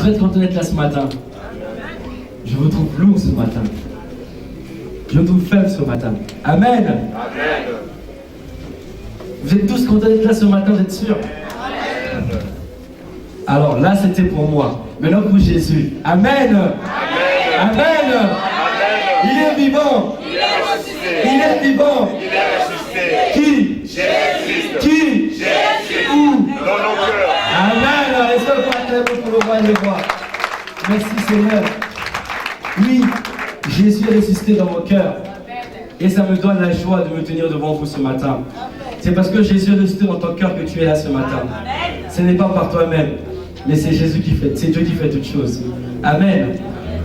veux être content d'être là ce matin. Je vous trouve lourd ce matin. Je vous trouve faible ce matin. Amen. Amen. Vous êtes tous contents d'être là ce matin, vous êtes sûrs? Amen. Alors là, c'était pour moi. Maintenant pour Jésus. Amen. Amen. Amen. Amen. Il est vivant. Il est ressuscité. Il est vivant. Il est ressuscité. Qui? Jésus. Qui? Jésus. Où? Dans nos cœurs. Amen. Est-ce que vous acclamez pour le roi des rois? Merci Seigneur. Oui, Jésus est ressuscité dans mon cœur. Et ça me donne la joie de me tenir devant vous ce matin. C'est parce que Jésus est ressuscité dans ton cœur que tu es là ce matin. Ce n'est pas par toi-même, mais c'est Jésus qui fait, c'est Dieu qui fait toutes choses. Amen.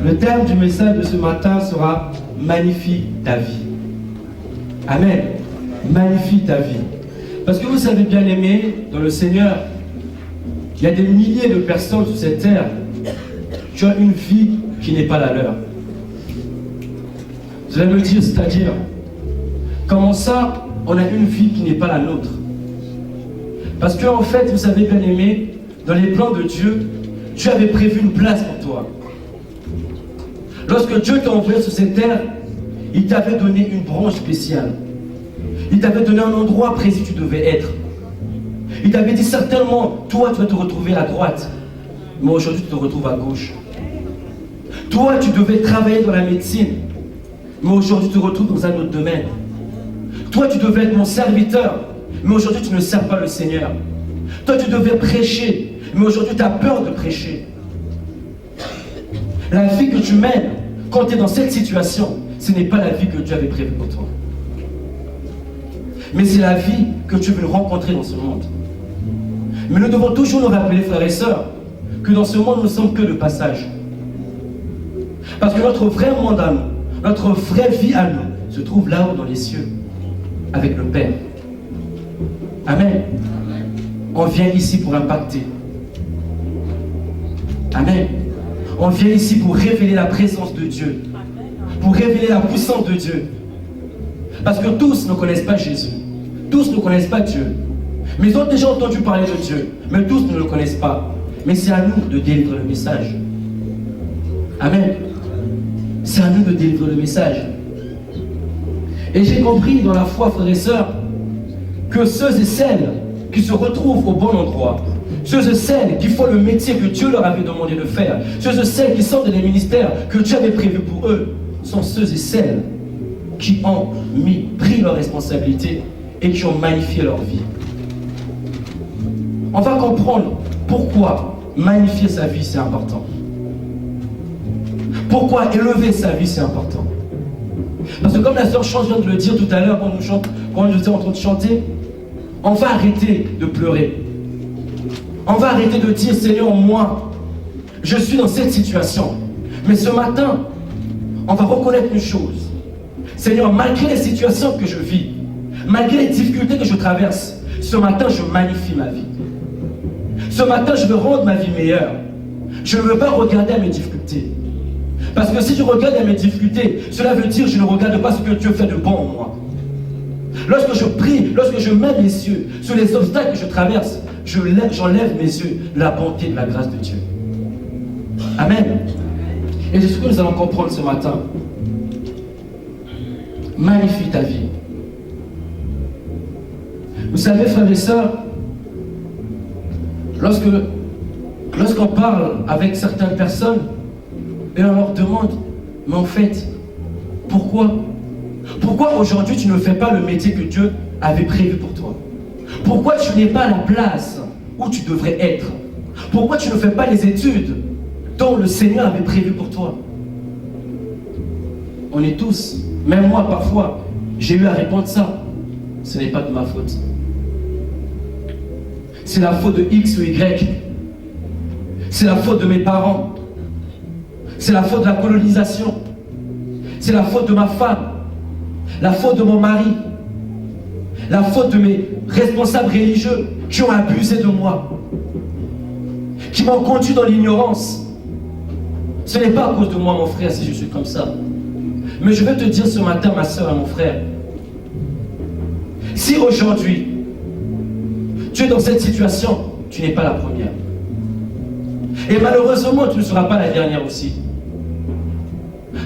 Le thème du message de ce matin sera « Magnifie ta vie ». Amen. Magnifie ta vie. Parce que vous savez bien aimé, dans le Seigneur, il y a des milliers de personnes sur cette terre qui ont une vie qui n'est pas la leur. Vous allez me dire, c'est-à-dire, comment ça, on a une vie qui n'est pas la nôtre? Parce que en fait, vous savez bien aimé, dans les plans de Dieu, Dieu avait prévu une place pour toi. Lorsque Dieu t'a envoyé sur cette terre, il t'avait donné une branche spéciale. Il t'avait donné un endroit précis où tu devais être. Il t'avait dit certainement, toi tu vas te retrouver à droite, mais aujourd'hui tu te retrouves à gauche. Toi tu devais travailler dans la médecine, mais aujourd'hui tu te retrouves dans un autre domaine. Toi tu devais être mon serviteur, mais aujourd'hui tu ne sers pas le Seigneur. Toi tu devais prêcher, mais aujourd'hui tu as peur de prêcher. La vie que tu mènes, quand tu es dans cette situation, ce n'est pas la vie que Dieu avait prévue pour toi. Mais c'est la vie que tu veux rencontrer dans ce monde. Mais nous devons toujours nous rappeler, frères et sœurs, que dans ce monde, nous ne sommes que de passage. Parce que notre vrai monde à nous, notre vraie vie à nous, se trouve là-haut dans les cieux, avec le Père. Amen. On vient ici pour impacter. Amen. On vient ici pour révéler la présence de Dieu, pour révéler la puissance de Dieu. Parce que tous ne connaissent pas Jésus, tous ne connaissent pas Dieu. Mais ils ont déjà entendu parler de Dieu, mais tous ne le connaissent pas. Mais c'est à nous de délivrer le message. Amen. C'est à nous de délivrer le message. Et j'ai compris dans la foi, frères et sœurs, que ceux et celles qui se retrouvent au bon endroit, ceux et celles qui font le métier que Dieu leur avait demandé de faire, ceux et celles qui sortent des ministères que Dieu avait prévus pour eux, sont ceux et celles qui ont pris leurs responsabilités et qui ont magnifié leur vie. On va comprendre pourquoi magnifier sa vie c'est important. Pourquoi élever sa vie c'est important. Parce que comme la sœur Chant vient de le dire tout à l'heure quand nous étions en train de chanter, on va arrêter de pleurer. On va arrêter de dire Seigneur, moi, je suis dans cette situation. Mais ce matin, on va reconnaître une chose. Seigneur, malgré les situations que je vis, malgré les difficultés que je traverse, ce matin, je magnifie ma vie. Ce matin, je veux rendre ma vie meilleure. Je ne veux pas regarder à mes difficultés. Parce que si je regarde à mes difficultés, cela veut dire que je ne regarde pas ce que Dieu fait de bon en moi. Lorsque je prie, lorsque je mets mes yeux sur les obstacles que je traverse, j'enlève mes yeux de la bonté et de la grâce de Dieu. Amen. Et c'est ce que nous allons comprendre ce matin. Magnifie ta vie. Vous savez, frères et sœurs, lorsqu'on parle avec certaines personnes, et on leur demande, mais en fait, pourquoi aujourd'hui tu ne fais pas le métier que Dieu avait prévu pour toi? Pourquoi tu n'es pas à la place où tu devrais être? Pourquoi tu ne fais pas les études dont le Seigneur avait prévu pour toi? On est tous, même moi parfois, j'ai eu à répondre ça. Ce n'est pas de ma faute. C'est la faute de X ou Y. C'est la faute de mes parents. C'est la faute de la colonisation. C'est la faute de ma femme. La faute de mon mari. La faute de mes responsables religieux qui ont abusé de moi. Qui m'ont conduit dans l'ignorance. Ce n'est pas à cause de moi, mon frère, si je suis comme ça. Mais je vais te dire ce matin, ma soeur et mon frère, si aujourd'hui, tu es dans cette situation, tu n'es pas la première. Et malheureusement, tu ne seras pas la dernière aussi.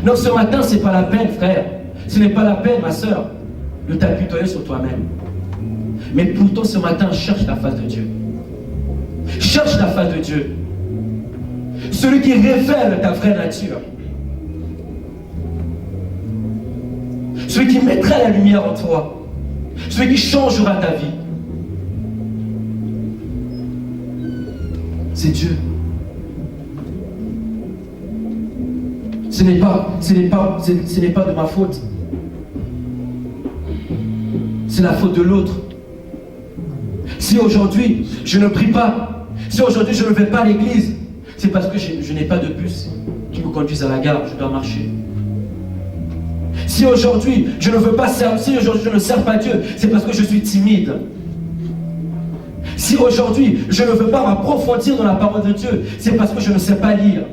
Donc ce matin, ce n'est pas la peine, frère. Ce n'est pas la peine, ma soeur, de t'apitoyer sur toi-même. Mais pourtant, ce matin, cherche la face de Dieu. Cherche la face de Dieu. Celui qui révèle ta vraie nature. Celui qui mettra la lumière en toi. Celui qui changera ta vie. C'est Dieu. Ce n'est pas de ma faute. C'est la faute de l'autre. Si aujourd'hui je ne prie pas, si aujourd'hui je ne vais pas à l'église, c'est parce que je n'ai pas de bus qui me conduise à la gare, je dois marcher. Si aujourd'hui je ne veux pas servir, si aujourd'hui je ne sers pas Dieu, c'est parce que je suis timide. Si aujourd'hui je ne veux pas m'approfondir dans la parole de Dieu, c'est parce que je ne sais pas lire.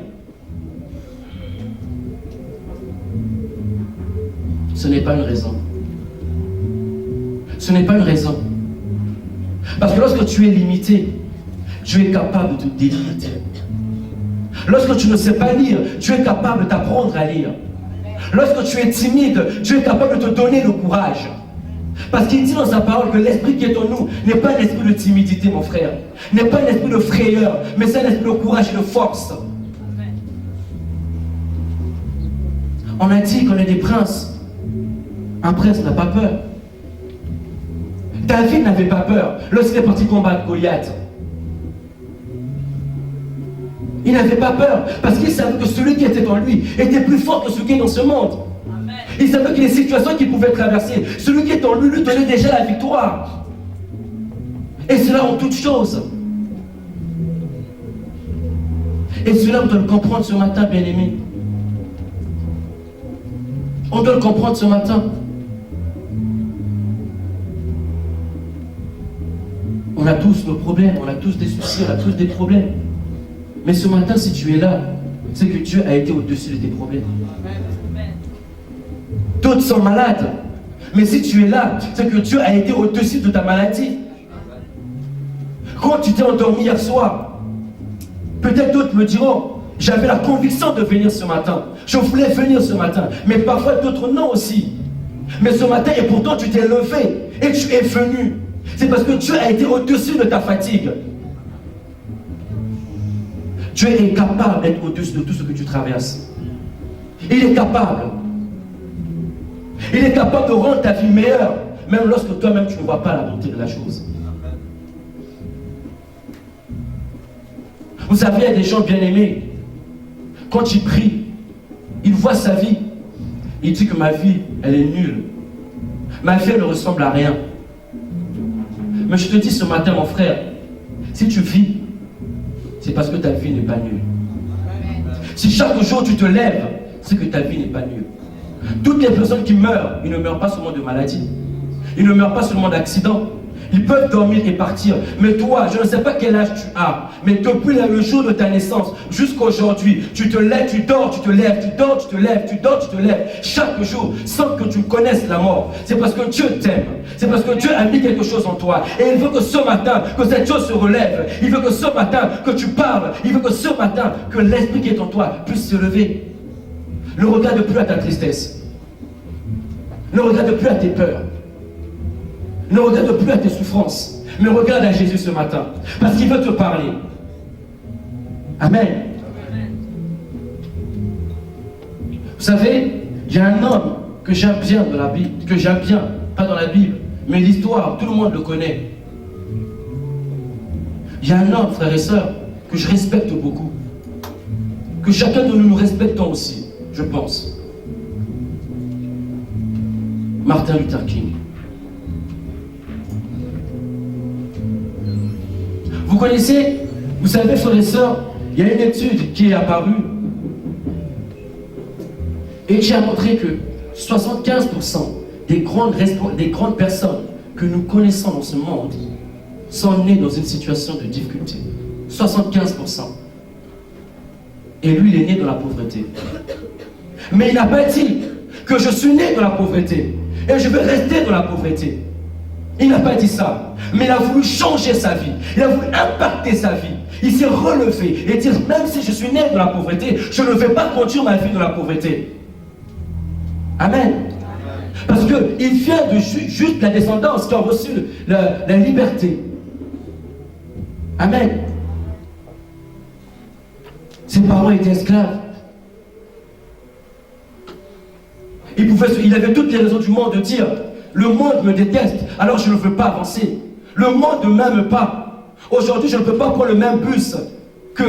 Ce n'est pas une raison. Ce n'est pas une raison. Parce que lorsque tu es limité, Dieu est capable de te délimiter. Lorsque tu ne sais pas lire, Dieu est capable d'apprendre à lire. Lorsque tu es timide, Dieu est capable de te donner le courage. Parce qu'il dit dans sa parole que l'esprit qui est en nous n'est pas un esprit de timidité, mon frère. N'est pas un esprit de frayeur, mais c'est un esprit de courage et de force. On a dit qu'on est des princes. Un prince n'a pas peur. David n'avait pas peur lorsqu'il est parti combattre Goliath. Il n'avait pas peur parce qu'il savait que celui qui était en lui était plus fort que celui qui est dans ce monde. Amen. Il savait que les situations qu'il pouvait traverser, celui qui est en lui lui donnait déjà la victoire. Et cela en toutes choses. Et cela, on doit le comprendre ce matin, bien-aimé. On doit le comprendre ce matin. On a tous nos problèmes, on a tous des soucis, on a tous des problèmes. Mais ce matin, si tu es là, c'est que Dieu a été au-dessus de tes problèmes. D'autres sont malades. Mais si tu es là, c'est que Dieu a été au-dessus de ta maladie. Quand tu t'es endormi hier soir, peut-être d'autres me diront, j'avais la conviction de venir ce matin. Je voulais venir ce matin. Mais parfois d'autres non aussi. Mais ce matin, et pourtant tu t'es levé et tu es venu. C'est parce que Dieu a été au-dessus de ta fatigue. Dieu est capable d'être au-dessus de tout ce que tu traverses. Il est capable. Il est capable de rendre ta vie meilleure, même lorsque toi-même tu ne vois pas la bonté de la chose. Vous savez, il y a des gens bien-aimés, quand ils prient, ils voient sa vie. Il dit que ma vie, elle est nulle. Ma vie, elle ne ressemble à rien. Mais je te dis ce matin, mon frère, si tu vis, c'est parce que ta vie n'est pas nulle. Si chaque jour tu te lèves, c'est que ta vie n'est pas nulle. Toutes les personnes qui meurent, ils ne meurent pas seulement de maladie. Ils ne meurent pas seulement d'accident. Ils peuvent dormir et partir. Mais toi, je ne sais pas quel âge tu as, mais depuis le jour de ta naissance jusqu'à aujourd'hui, tu te lèves, tu dors, tu te lèves, tu dors, tu te lèves, tu dors, tu te lèves, chaque jour, sans que tu connaisses la mort. C'est parce que Dieu t'aime. C'est parce que Dieu a mis quelque chose en toi. Et il veut que ce matin, que cette chose se relève. Il veut que ce matin, que tu parles. Il veut que ce matin, que l'esprit qui est en toi puisse se lever. Ne regarde plus à ta tristesse. Ne regarde plus à tes peurs. Ne regarde plus à tes souffrances, mais regarde à Jésus ce matin, parce qu'il veut te parler. Amen. Vous savez, il y a un homme que j'aime bien dans la Bible, que j'aime bien, pas dans la Bible, mais l'histoire, tout le monde le connaît. Il y a un homme, frères et sœurs, que je respecte beaucoup, que chacun de nous respectons aussi, je pense. Martin Luther King. Vous connaissez, vous savez, frères et sœurs, il y a une étude qui est apparue et qui a montré que 75% des grandes personnes que nous connaissons dans ce monde sont nées dans une situation de difficulté. 75%. Et lui, il est né dans la pauvreté. Mais il n'a pas dit que je suis né dans la pauvreté et je vais rester dans la pauvreté. Il n'a pas dit ça, mais il a voulu changer sa vie. Il a voulu impacter sa vie. Il s'est relevé et dit, même si je suis né dans la pauvreté, je ne vais pas conduire ma vie dans la pauvreté. Amen. Parce qu'il vient de juste la descendance qui a reçu la liberté. Amen. Ses parents étaient esclaves. Il avait toutes les raisons du monde de dire, le monde me déteste, alors je ne veux pas avancer. Le monde ne m'aime pas. Aujourd'hui, je ne peux pas prendre le même bus que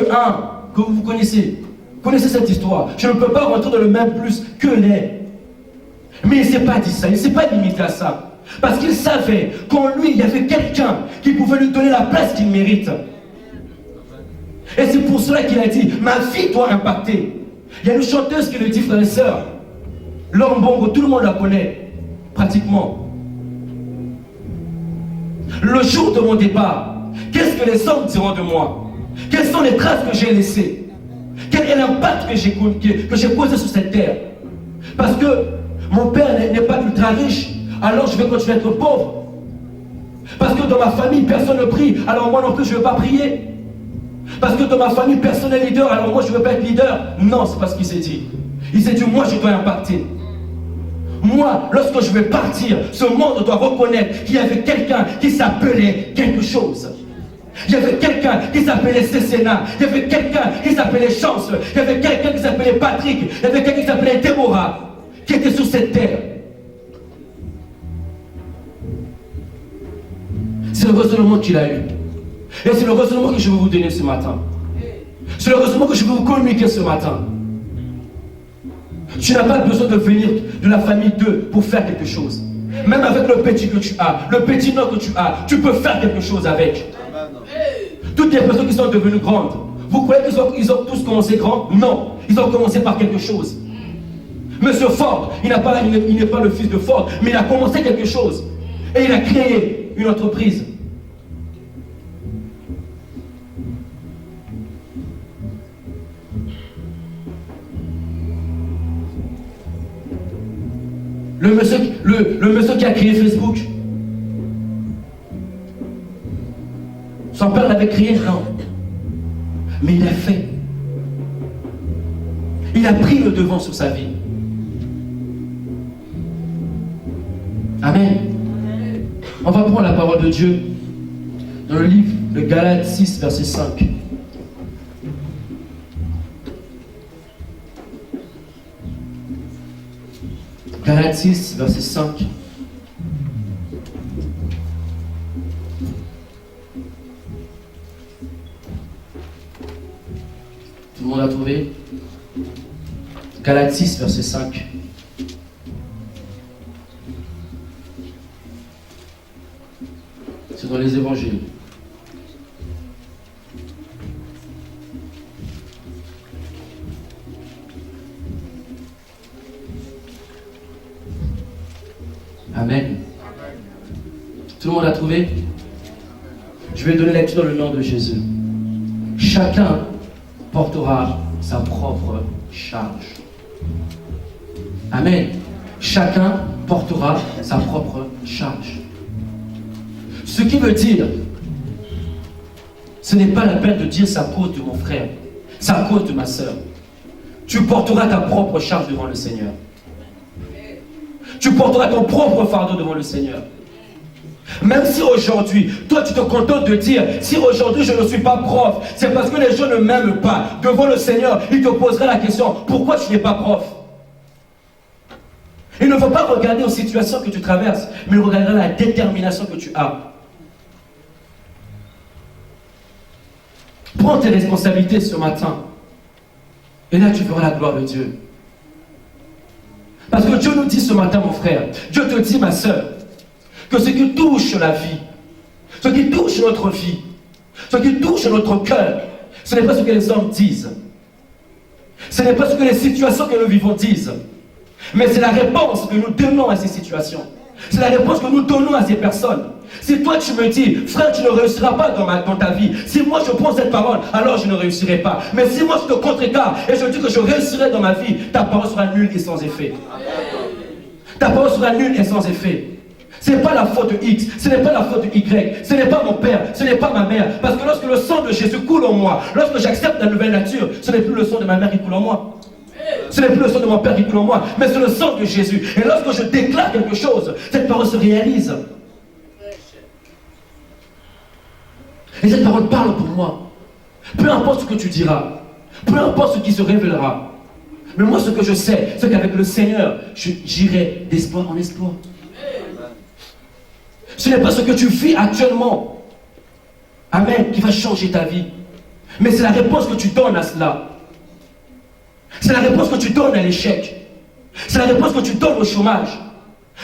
vous connaissez. Vous connaissez cette histoire. Je ne peux pas rentrer dans le même bus que les. Mais il ne s'est pas dit ça, il ne s'est pas limité à ça. Parce qu'il savait qu'en lui, il y avait quelqu'un qui pouvait lui donner la place qu'il mérite. Et c'est pour cela qu'il a dit, ma vie doit impacter. Il y a une chanteuse qui le dit, frères et sœurs, Lombongo, tout le monde la connaît, pratiquement. Le jour de mon départ, qu'est-ce que les hommes diront de moi? Quelles sont les traces que j'ai laissées? Quel est l'impact que j'ai posé sur cette terre? Parce que mon père n'est pas ultra riche, alors je vais continuer à être pauvre. Parce que dans ma famille, personne ne prie, alors moi non plus je ne vais pas prier. Parce que dans ma famille, personne n'est leader, alors moi je ne veux pas être leader. Non, c'est pas ce qu'il s'est dit. Il s'est dit, moi je dois impacter. Moi, lorsque je vais partir, ce monde doit reconnaître qu'il y avait quelqu'un qui s'appelait quelque chose. Il y avait quelqu'un qui s'appelait Cécéna. Il y avait quelqu'un qui s'appelait Chance. Il y avait quelqu'un qui s'appelait Patrick. Il y avait quelqu'un qui s'appelait Déborah, qui était sur cette terre. C'est le raisonnement qu'il a eu. Et c'est le raisonnement que je vais vous donner ce matin. C'est le raisonnement que je vais vous communiquer ce matin. Tu n'as pas besoin de venir de la famille d'eux pour faire quelque chose. Même avec le petit que tu as, le petit nom que tu as, tu peux faire quelque chose avec. Toutes les personnes qui sont devenues grandes, vous croyez qu'ils ont tous commencé grands? Non, ils ont commencé par quelque chose. Monsieur Ford, il n'est pas le fils de Ford, mais il a commencé quelque chose. Et il a créé une entreprise. Le monsieur qui a créé Facebook, son père l'avait créé, non. Mais il a fait. Il a pris le devant sur sa vie. Amen. On va prendre la parole de Dieu dans le livre de Galates 6, verset 5. Galates 6, verset 5. Tout le monde a trouvé? Galates 6, verset 5. C'est dans les évangiles. Amen. Tout le monde a trouvé? Je vais donner lecture dans le nom de Jésus. Chacun portera sa propre charge. Amen. Chacun portera sa propre charge. Ce qui veut dire, ce n'est pas la peine de dire c'est à cause de mon frère, c'est à cause de ma soeur. Tu porteras ta propre charge devant le Seigneur. Tu porteras ton propre fardeau devant le Seigneur. Même si aujourd'hui, toi tu te contentes de dire, si aujourd'hui je ne suis pas prof, c'est parce que les gens ne m'aiment pas. Devant le Seigneur, il te posera la question, pourquoi tu n'es pas prof? Il ne faut pas regarder aux situations que tu traverses, mais il regardera la détermination que tu as. Prends tes responsabilités ce matin. Et là tu verras la gloire de Dieu. Parce que Dieu nous dit ce matin, mon frère, Dieu te dit, ma soeur, que ce qui touche la vie, ce qui touche notre vie, ce qui touche notre cœur, ce n'est pas ce que les hommes disent. Ce n'est pas ce que les situations que nous vivons disent. Mais c'est la réponse que nous donnons à ces situations. C'est la réponse que nous donnons à ces personnes. Si toi tu me dis, frère, tu ne réussiras pas dans ta vie, si moi je prends cette parole, alors je ne réussirai pas. Mais si moi je te contrecarre et je dis que je réussirai dans ma vie, ta parole sera nulle et sans effet. Ta parole sera nulle et sans effet. Ce n'est pas la faute de X, ce n'est pas la faute de Y, ce n'est pas mon père, ce n'est pas ma mère. Parce que lorsque le sang de Jésus coule en moi, lorsque j'accepte la nouvelle nature, ce n'est plus le sang de ma mère qui coule en moi. Ce n'est plus le sang de mon père qui coule en moi, mais c'est le sang de Jésus. Et lorsque je déclare quelque chose, cette parole se réalise. Et cette parole parle pour moi. Peu importe ce que tu diras, peu importe ce qui se révélera. Mais moi, ce que je sais, c'est qu'avec le Seigneur, j'irai d'espoir en espoir. Ce n'est pas ce que tu vis actuellement, amen, qui va changer ta vie. Mais c'est la réponse que tu donnes à cela. C'est la réponse que tu donnes à l'échec. C'est la réponse que tu donnes au chômage.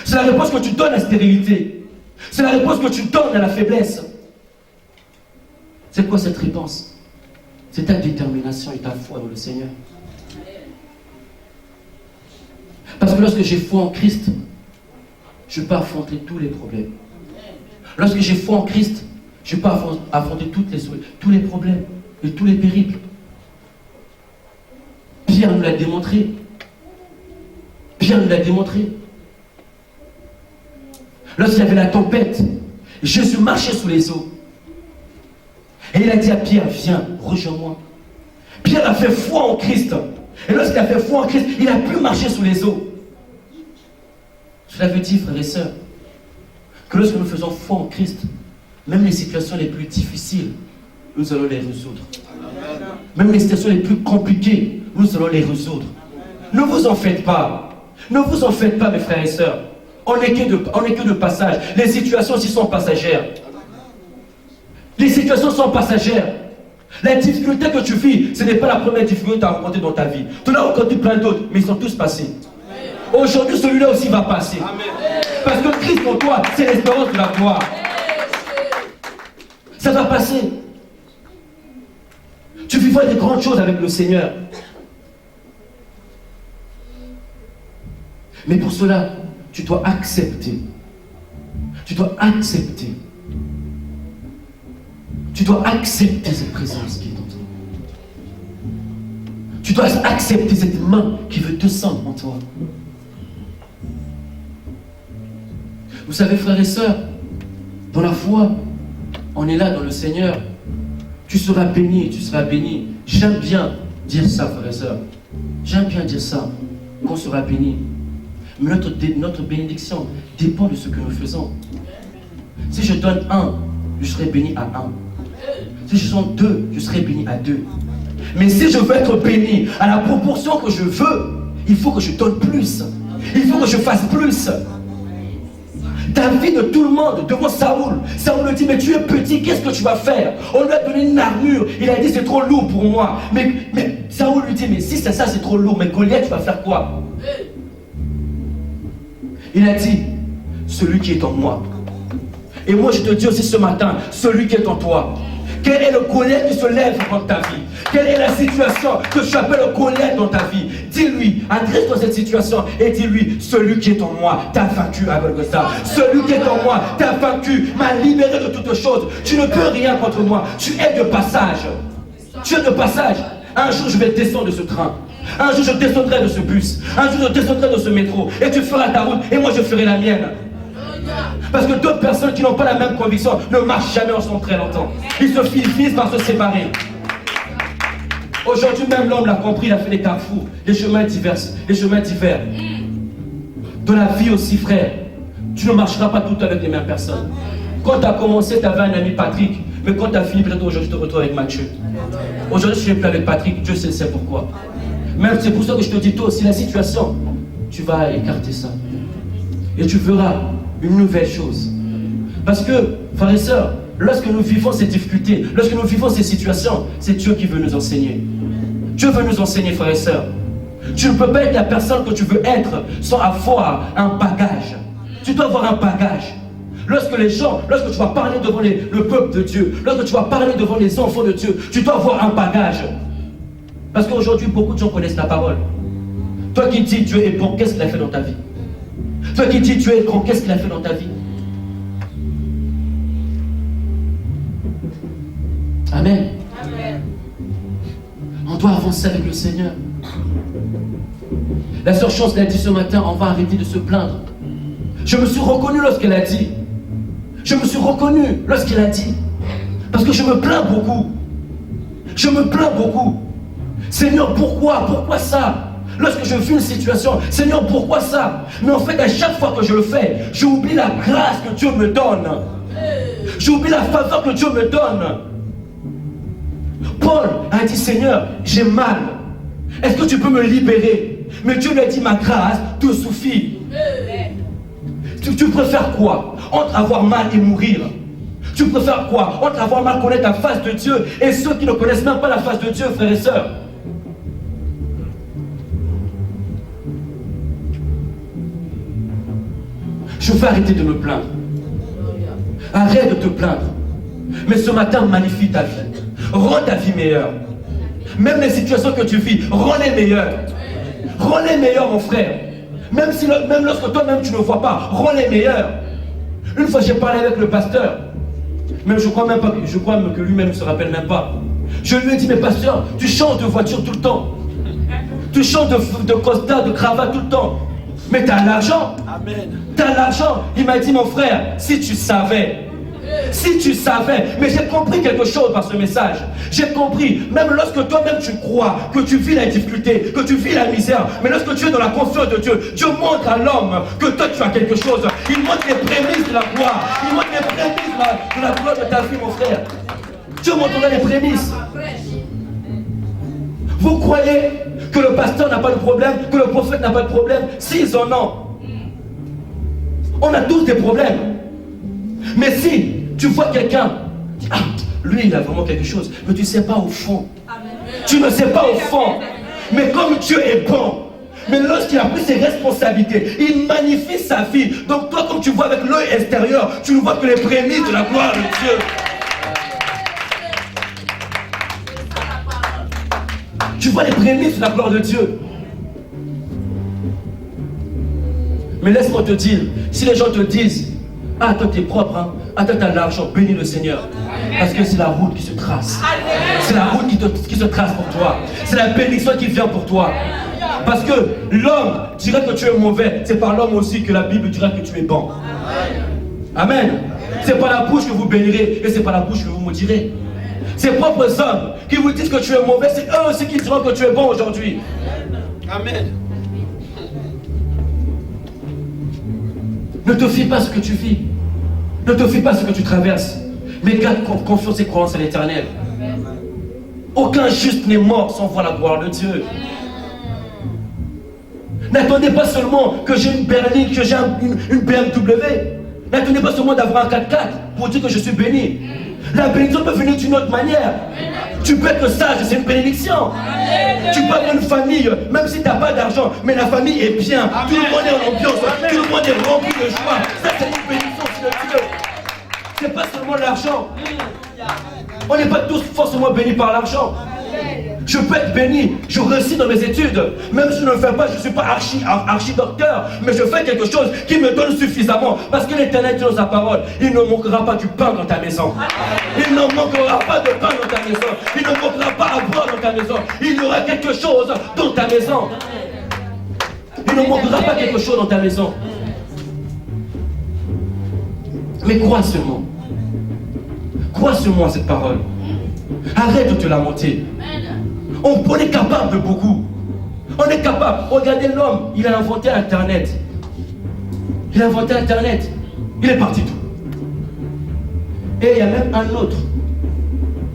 C'est la réponse que tu donnes à la stérilité. C'est la réponse que tu donnes à la faiblesse. C'est quoi cette réponse? C'est ta détermination et ta foi dans le Seigneur. Parce que lorsque j'ai foi en Christ, je peux affronter tous les problèmes. Lorsque j'ai foi en Christ, je peux affronter tous les problèmes et tous les périples. Pierre nous l'a démontré. Pierre nous l'a démontré. Lorsqu'il y avait la tempête, Jésus marchait sous les eaux. Et il a dit à Pierre, viens, rejoins-moi. Pierre a fait foi en Christ. Et lorsqu'il a fait foi en Christ, il a pu marcher sous les eaux. Cela veut dire, frères et sœurs, que lorsque nous faisons foi en Christ, même les situations les plus difficiles, nous allons les résoudre. Même les situations les plus compliquées, nous allons les résoudre. Ne vous en faites pas. Ne vous en faites pas, mes frères et sœurs. On n'est que de passage. Les situations aussi sont passagères. Les situations sont passagères. La difficulté que tu vis, ce n'est pas la première difficulté que tu as rencontrée dans ta vie. Tu en as rencontré plein d'autres, mais ils sont tous passés. Aujourd'hui, celui-là aussi va passer. Parce que Christ en toi, c'est l'espérance de la gloire. Ça va passer. Tu vivras des grandes choses avec le Seigneur. Mais pour cela, tu dois accepter. Tu dois accepter. Tu dois accepter cette présence qui est en toi. Tu dois accepter cette main qui veut descendre en toi. Vous savez, frères et sœurs, dans la foi, on est là dans le Seigneur. Tu seras béni, tu seras béni. J'aime bien dire ça, frères et sœurs. J'aime bien dire ça, qu'on sera béni. Mais notre bénédiction dépend de ce que nous faisons. Si je donne 1, je serai béni à 1. Si je donne 2, je serai béni à 2. Mais si je veux être béni à la proportion que je veux, il faut que je donne plus. Il faut que je fasse plus. David de tout le monde devant Saoul. Saoul lui dit, mais tu es petit, qu'est-ce que tu vas faire? On lui a donné une armure. Il a dit, c'est trop lourd pour moi. Mais Saoul lui dit, mais si c'est ça, c'est trop lourd. Mais Goliath, tu vas faire quoi? Il a dit, celui qui est en moi. Et moi, je te dis aussi ce matin, celui qui est en toi. Quel est le Goliath qui se lève dans ta vie? Quelle est la situation que tu appelles le Goliath dans ta vie? Dis-lui, adresse-toi cette situation et dis-lui, celui qui est en moi t'a vaincu à Golgotha. Celui qui est en moi t'a vaincu, m'a libéré de toutes choses. Tu ne peux rien contre moi. Tu es de passage. Tu es de passage. Un jour, je vais descendre de ce train. Un jour, je descendrai de ce bus. Un jour, je descendrai de ce métro. Et tu feras ta route et moi, je ferai la mienne. Parce que d'autres personnes qui n'ont pas la même conviction ne marchent jamais ensemble très longtemps. Ils finissent par se séparer. Aujourd'hui même l'homme l'a compris, il a fait des carrefours, des chemins divers, des chemins divers. Dans la vie aussi, frère, tu ne marcheras pas tout le temps avec les mêmes personnes. Quand tu as commencé, tu avais un ami Patrick, mais quand tu as fini, peut-être aujourd'hui, tu te retrouves avec Mathieu. Aujourd'hui, je ne suis plus avec Patrick, Dieu sait c'est pourquoi. Même c'est pour ça que je te dis, toi aussi, la situation, tu vas écarter ça. Et tu verras une nouvelle chose. Parce que, frères et sœurs, lorsque nous vivons ces difficultés, lorsque nous vivons ces situations, c'est Dieu qui veut nous enseigner. Dieu veut nous enseigner, frères et sœurs. Tu ne peux pas être la personne que tu veux être sans avoir un bagage. Tu dois avoir un bagage. Lorsque tu vas parler devant le peuple de Dieu, lorsque tu vas parler devant les enfants de Dieu, tu dois avoir un bagage. Parce qu'aujourd'hui, beaucoup de gens connaissent la parole. Toi qui dis Dieu est bon, qu'est-ce qu'il a fait dans ta vie? Toi qui dis Dieu est grand, qu'est-ce qu'il a fait dans ta vie? Amen. Amen. On doit avancer avec le Seigneur. La sœur Chance l'a dit ce matin, on va arrêter de se plaindre. Je me suis reconnu lorsqu'elle a dit. Je me suis reconnu lorsqu'elle a dit. Parce que je me plains beaucoup. Je me plains beaucoup. Seigneur, pourquoi? Pourquoi ça? Lorsque je vis une situation, Seigneur, pourquoi ça? Mais en fait, à chaque fois que je le fais, j'oublie la grâce que Dieu me donne. J'oublie la faveur que Dieu me donne. Paul a dit, Seigneur, j'ai mal. Est-ce que tu peux me libérer? Mais Dieu lui a dit, ma grâce te suffit. Tu préfères quoi? Entre avoir mal et mourir? Tu préfères quoi? Entre avoir mal, connaître la face de Dieu et ceux qui ne connaissent même pas la face de Dieu, frères et sœurs. Je veux arrêter de me plaindre. Arrête de te plaindre. Mais ce matin, magnifie ta vie. Rends ta vie meilleure. Même les situations que tu vis, rends-les meilleures. Rends-les meilleures, mon frère. Même lorsque toi-même tu ne vois pas, rends-les meilleurs. Une fois j'ai parlé avec le pasteur, même je crois que lui-même ne se rappelle même pas. Je lui ai dit, mais pasteur, tu changes de voiture tout le temps. Tu changes de costard, de cravate tout le temps. Mais tu as l'argent. Tu as l'argent. Il m'a dit, mon frère, si tu savais. Si tu savais, mais j'ai compris quelque chose par ce message. J'ai compris, même lorsque toi-même tu crois que tu vis la difficulté, que tu vis la misère, mais lorsque tu es dans la confiance de Dieu, Dieu montre à l'homme que toi tu as quelque chose. Il montre les prémices de la gloire. Il montre les prémices de la gloire de ta vie, mon frère. Dieu montrera les prémices. Vous croyez que le pasteur n'a pas de problème, que le prophète n'a pas de problème? S'ils en ont. On a tous des problèmes. Mais si tu vois quelqu'un, ah, lui il a vraiment quelque chose, mais tu ne sais pas au fond. Tu ne sais pas au fond. Mais comme Dieu est bon, mais lorsqu'il a pris ses responsabilités, il magnifie sa vie. Donc toi, comme tu vois avec l'œil extérieur, tu ne vois que les prémices de la gloire de Dieu. Tu vois les prémices de la gloire de Dieu. Mais laisse-moi te dire, si les gens te disent, ah, toi t'es propre, hein? Ah, toi t'as de l'argent, bénis le Seigneur. Parce que c'est la route qui se trace. C'est la route qui se trace pour toi. C'est la bénédiction qui vient pour toi. Parce que l'homme dirait que tu es mauvais. C'est par l'homme aussi que la Bible dirait que tu es bon. Amen. C'est par la bouche que vous bénirez et c'est par la bouche que vous maudirez. Ces propres hommes qui vous disent que tu es mauvais, c'est eux aussi qui diront que tu es bon aujourd'hui. Amen. Ne te fie pas à ce que tu vis. Ne te fie pas à ce que tu traverses. Mais garde confiance et croyance à l'éternel. Aucun juste n'est mort sans voir la gloire de Dieu. N'attendez pas seulement que j'ai une berline, que j'ai une BMW. N'attendez pas seulement d'avoir un 4x4 pour dire que je suis béni. La bénédiction peut venir d'une autre manière. Tu peux être sage, c'est une bénédiction. Tu peux avoir une famille, même si tu n'as pas d'argent, mais la famille est bien. Tout le monde est en ambiance, tout le monde est rempli de joie. Ça, c'est une bénédiction aussi de Dieu. C'est pas seulement l'argent. On n'est pas tous forcément bénis par l'argent. Je peux être béni, je réussis dans mes études. Même si je ne le fais pas, je ne suis pas archi-docteur, mais je fais quelque chose qui me donne suffisamment. Parce que l'Éternel dit dans sa parole, il ne manquera pas du pain dans ta maison. Il ne manquera pas de pain dans ta maison. Il ne manquera pas à boire dans ta maison. Il y aura quelque chose dans ta maison. Il ne manquera pas quelque chose dans ta maison. Mais crois seulement. Crois seulement à cette parole. Arrête de te lamenter. On est capable de beaucoup. On est capable. Regardez l'homme, il a inventé Internet. Il a inventé Internet. Il est parti tout. Et il y a même un autre.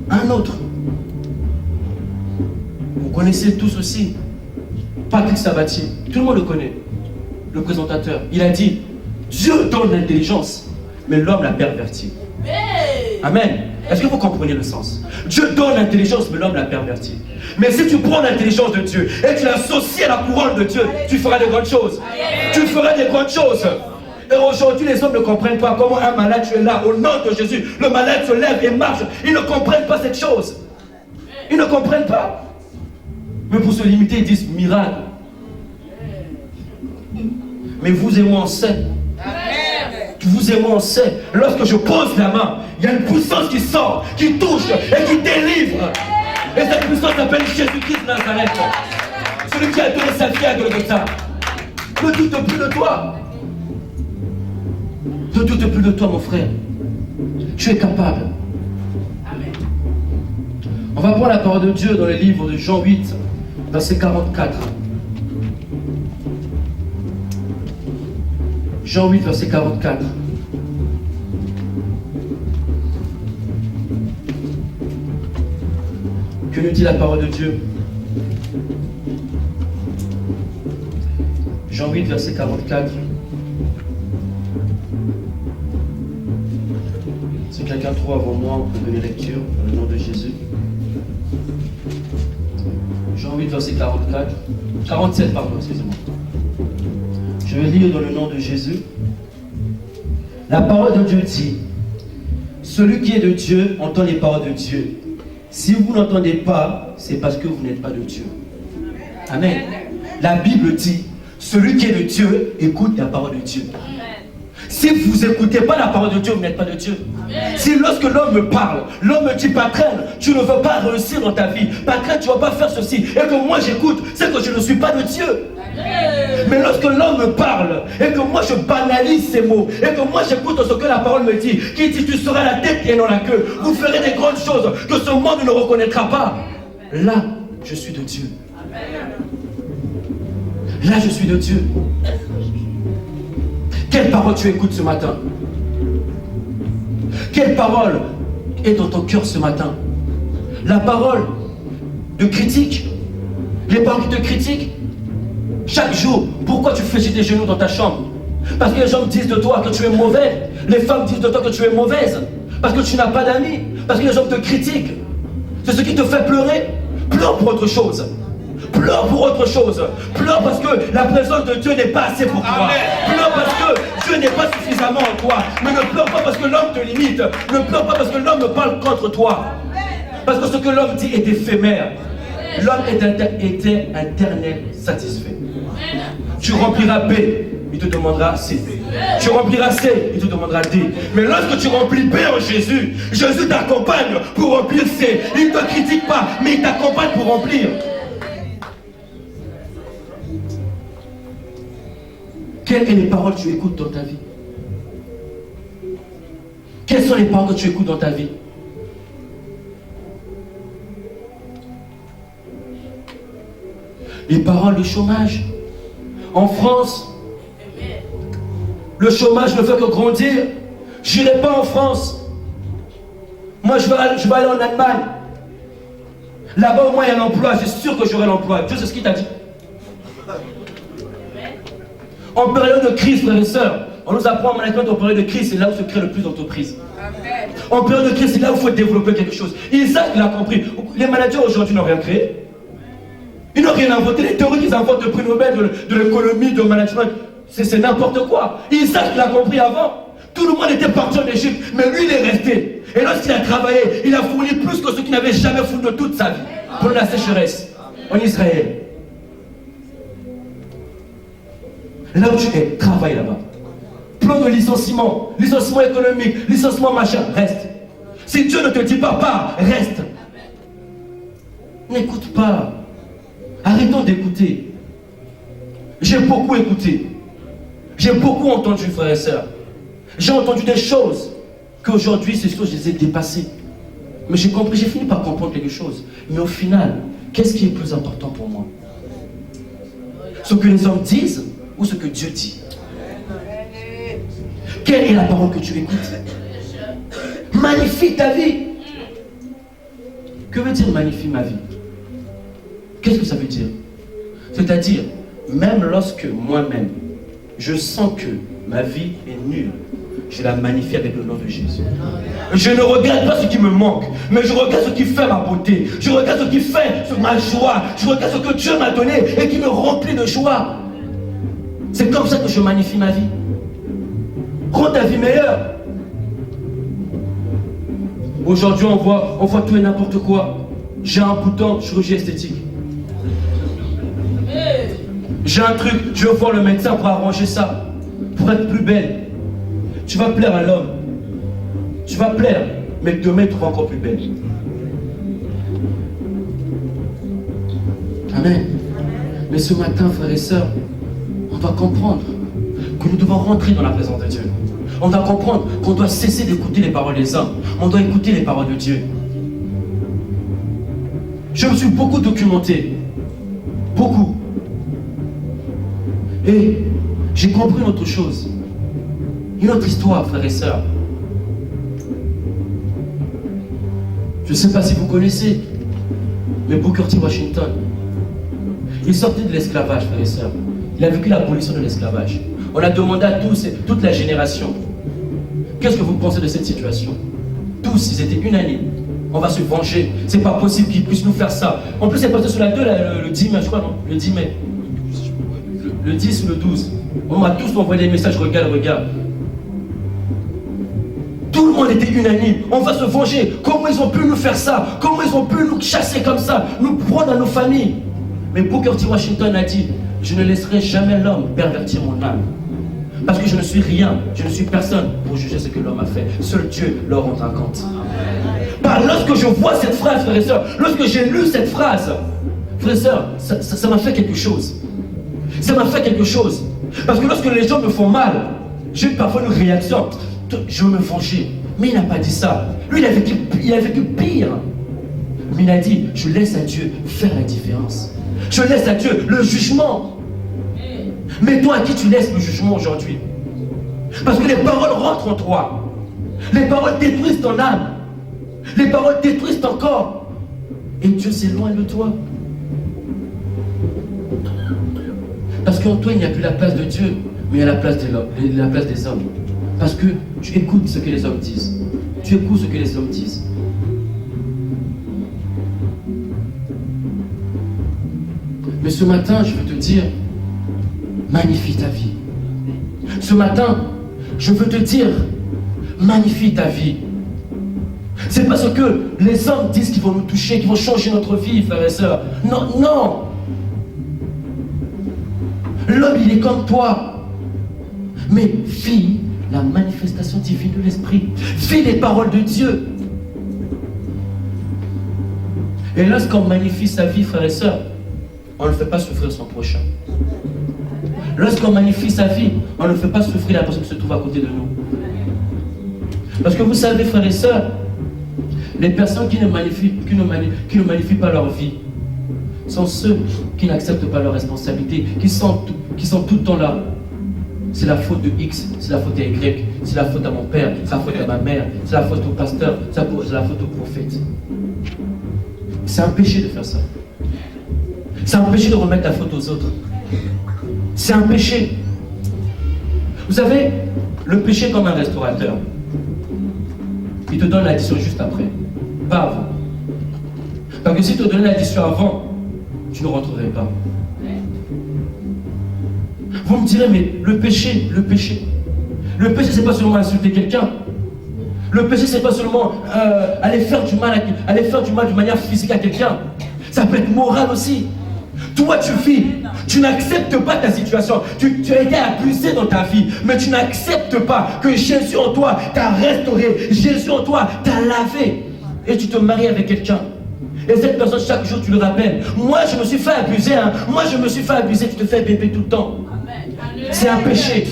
Un autre. Vous connaissez tous aussi. Patrick Sabatier. Tout le monde le connaît. Le présentateur. Il a dit, Dieu donne l'intelligence, mais l'homme l'a perverti. Amen. Est-ce que vous comprenez le sens? Dieu donne l'intelligence, mais l'homme l'a perverti. Mais si tu prends l'intelligence de Dieu et tu l'associes à la couronne de Dieu, tu feras des grandes choses. Tu feras des grandes choses. Et aujourd'hui, les hommes ne comprennent pas comment un malade, tu es là, au nom de Jésus. Le malade se lève et marche. Ils ne comprennent pas cette chose. Ils ne comprennent pas. Mais pour se limiter, ils disent miracle. Mais vous et moi, on sait. Vous et moi, on sait. Lorsque je pose la main, il y a une puissance qui sort, qui touche et qui délivre. Et cette puissance s'appelle Jésus-Christ de Nazareth. Celui qui a donné sa vie à Golgotha. Ne doute plus de toi. Ne doute plus de toi, mon frère. Tu es capable. On va prendre la parole de Dieu dans le livre de Jean 8, verset 44. Jean 8, verset 44. Que nous dit la parole de Dieu? Jean 8, verset 44. Si quelqu'un trouve avant moi, on peut donner lecture dans le nom de Jésus. Jean 8, verset 44. 47, pardon, excusez-moi. Je vais lire dans le nom de Jésus. La parole de Dieu dit: celui qui est de Dieu entend les paroles de Dieu. Si vous n'entendez pas, c'est parce que vous n'êtes pas de Dieu. Amen. La Bible dit: celui qui est de Dieu écoute la parole de Dieu. Si vous n'écoutez pas la parole de Dieu, vous n'êtes pas de Dieu. Si lorsque l'homme me parle, l'homme me dit: pas craindre, tu ne veux pas réussir dans ta vie, pas craindre, tu ne vas pas faire ceci, et que moi j'écoute, c'est que je ne suis pas de Dieu. Mais lorsque l'homme me parle, et que moi je banalise ces mots, et que moi j'écoute ce que la parole me dit, qui dit: tu seras la tête et non la queue, vous ferez des grandes choses que ce monde ne reconnaîtra pas. Là, je suis de Dieu. Là, je suis de Dieu. Quelle parole tu écoutes ce matin? Quelle parole est dans ton cœur ce matin? La parole de critique, les paroles qui te critiquent chaque jour. Pourquoi tu fléchis tes genoux dans ta chambre? Parce que les gens disent de toi que tu es mauvais. Les femmes disent de toi que tu es mauvaise. Parce que tu n'as pas d'amis. Parce que les gens te critiquent. C'est ce qui te fait pleurer. Pleure pour autre chose. Pleure pour autre chose. Pleure parce que la présence de Dieu n'est pas assez pour toi. Pleure parce que Dieu n'est pas suffisamment en toi. Mais ne pleure pas parce que l'homme te limite. Ne pleure pas parce que l'homme parle contre toi. Parce que ce que l'homme dit est éphémère. L'homme était éternel satisfait. Tu rempliras B, il te demandera C. Tu rempliras C, il te demandera D. Mais lorsque tu remplis B en Jésus, Jésus t'accompagne pour remplir C. Il ne te critique pas, mais il t'accompagne pour remplir. Quelles sont les paroles que tu écoutes dans ta vie? Quelles sont les paroles que tu écoutes dans ta vie? Les paroles de chômage. En France, le chômage ne fait que grandir. Je n'irai pas en France. Moi, je vais aller en Allemagne. Là-bas, au moins, il y a l'emploi. Je suis sûr que j'aurai l'emploi. Dieu, c'est ce qu'il t'a dit. En période de crise, frères et sœurs, on nous apprend maintenant en période de crise, c'est là où se crée le plus d'entreprises. En période de crise, c'est là où il faut développer quelque chose. Isaac, il a compris. Les managers aujourd'hui n'ont rien créé. Ils n'ont rien inventé. Les théories qu'ils inventent de prix Nobel, de l'économie, de management, c'est n'importe quoi. Isaac, il a compris avant. Tout le monde était parti en Égypte, mais lui, il est resté. Et lorsqu'il a travaillé, il a fourni plus que ceux qui n'avaient jamais fourni de toute sa vie pour la sécheresse en Israël. Là où tu es, travaille là-bas. Plan de licenciement économique, licenciement machin, reste. Si Dieu ne te dit pas pars, reste. N'écoute pas. Arrêtons d'écouter. J'ai beaucoup écouté. J'ai beaucoup entendu, frères et sœurs. J'ai entendu des choses qu'aujourd'hui, ces choses, je les ai dépassées. Mais j'ai compris, j'ai fini par comprendre quelque chose. Mais au final, qu'est-ce qui est plus important pour moi? Ce que les hommes disent ou ce que Dieu dit? Quelle est la parole que tu écoutes? Magnifie ta vie. Que veut dire magnifie ma vie? Qu'est-ce que ça veut dire? C'est-à-dire, même lorsque moi-même, je sens que ma vie est nulle, je la magnifie avec le nom de Jésus. Je ne regarde pas ce qui me manque, mais je regarde ce qui fait ma beauté. Je regarde ce qui fait ma joie. Je regarde ce que Dieu m'a donné et qui me remplit de joie. C'est comme ça que je magnifie ma vie. Rends ta vie meilleure. Aujourd'hui, on voit tout et n'importe quoi. J'ai un bouton, chirurgie esthétique. J'ai un truc, je veux voir le médecin pour arranger ça, pour être plus belle. Tu vas plaire à l'homme. Tu vas plaire, mais demain tu vas encore plus belle. Amen. Mais ce matin, frères et sœurs, on doit comprendre que nous devons rentrer dans la présence de Dieu. On doit comprendre qu'on doit cesser d'écouter les paroles des hommes. On doit écouter les paroles de Dieu. Je me suis beaucoup documenté. Beaucoup. Et j'ai compris une autre chose. Une autre histoire, frères et sœurs. Je ne sais pas si vous connaissez, mais Booker T. Washington, il sortait de l'esclavage, frères et sœurs. Il a vécu l'abolition de l'esclavage. On a demandé à tous, toute la génération, qu'est-ce que vous pensez de cette situation? Tous, ils étaient unanimes. On va se venger. C'est pas possible qu'ils puissent nous faire ça. En plus, c'est passé sur la 2, le 10 mai, je crois, non? Le 10 mai. Le 10 ou le 12. On m'a tous envoyé des messages, regarde, regarde. Tout le monde était unanime. On va se venger. Comment ils ont pu nous faire ça? Comment ils ont pu nous chasser comme ça? Nous prendre dans nos familles? Mais Booker T. Washington a dit, je ne laisserai jamais l'homme pervertir mon âme. Parce que je ne suis rien, je ne suis personne pour juger ce que l'homme a fait. Seul Dieu leur rendra compte. Bah, lorsque je vois cette phrase, frères et sœurs, lorsque j'ai lu cette phrase, frères et sœurs, ça m'a fait quelque chose. Ça m'a fait quelque chose. Parce que lorsque les gens me font mal, j'ai parfois une réaction. Je veux me venger. Mais il n'a pas dit ça. Lui, il a vécu pire. Mais il a dit, je laisse à Dieu faire la différence. Je laisse à Dieu le jugement. Mais toi, à qui tu laisses le jugement aujourd'hui? Parce que les paroles rentrent en toi. Les paroles détruisent ton âme. Les paroles détruisent ton corps. Et Dieu s'éloigne de toi. Parce qu'en toi, il n'y a plus la place de Dieu, mais il y a la place des hommes. Parce que tu écoutes ce que les hommes disent. Tu écoutes ce que les hommes disent. Mais ce matin, je veux te dire, magnifie ta vie. Ce matin, je veux te dire, magnifie ta vie. C'est parce que les hommes disent qu'ils vont nous toucher, qu'ils vont changer notre vie, frères et sœurs. Non, non. L'homme, il est comme toi. Mais vis la manifestation divine de l'Esprit. Vis les paroles de Dieu. Et lorsqu'on magnifie sa vie, frères et sœurs, on ne fait pas souffrir son prochain. Lorsqu'on magnifie sa vie, on ne fait pas souffrir la personne qui se trouve à côté de nous. Parce que vous savez, frères et sœurs, les personnes qui ne magnifient pas leur vie sont ceux qui n'acceptent pas leurs responsabilités, qui sont tout le temps là. C'est la faute de X, c'est la faute à Y, c'est la faute à mon père, c'est la faute à ma mère, c'est la faute au pasteur, c'est la faute au prophète. C'est un péché de faire ça. C'est un péché de remettre la faute aux autres. C'est un péché. Vous savez, le péché est comme un restaurateur. Il te donne l'addition juste après, pas avant. Parce que si tu te donnais l'addition avant, tu ne rentrerais pas. Vous me direz, mais le péché, c'est pas seulement insulter quelqu'un. Le péché, c'est pas seulement aller faire du mal de manière physique à quelqu'un. Ça peut être moral aussi. Toi, tu vis, tu n'acceptes pas ta situation. Tu as été abusé dans ta vie, mais tu n'acceptes pas que Jésus en toi t'a restauré. Jésus en toi t'a lavé. Et tu te maries avec quelqu'un. Et cette personne, chaque jour, tu le rappelles. Moi, je me suis fait abuser. Hein. Moi, je me suis fait abuser. Tu te fais bébé tout le temps. C'est un péché.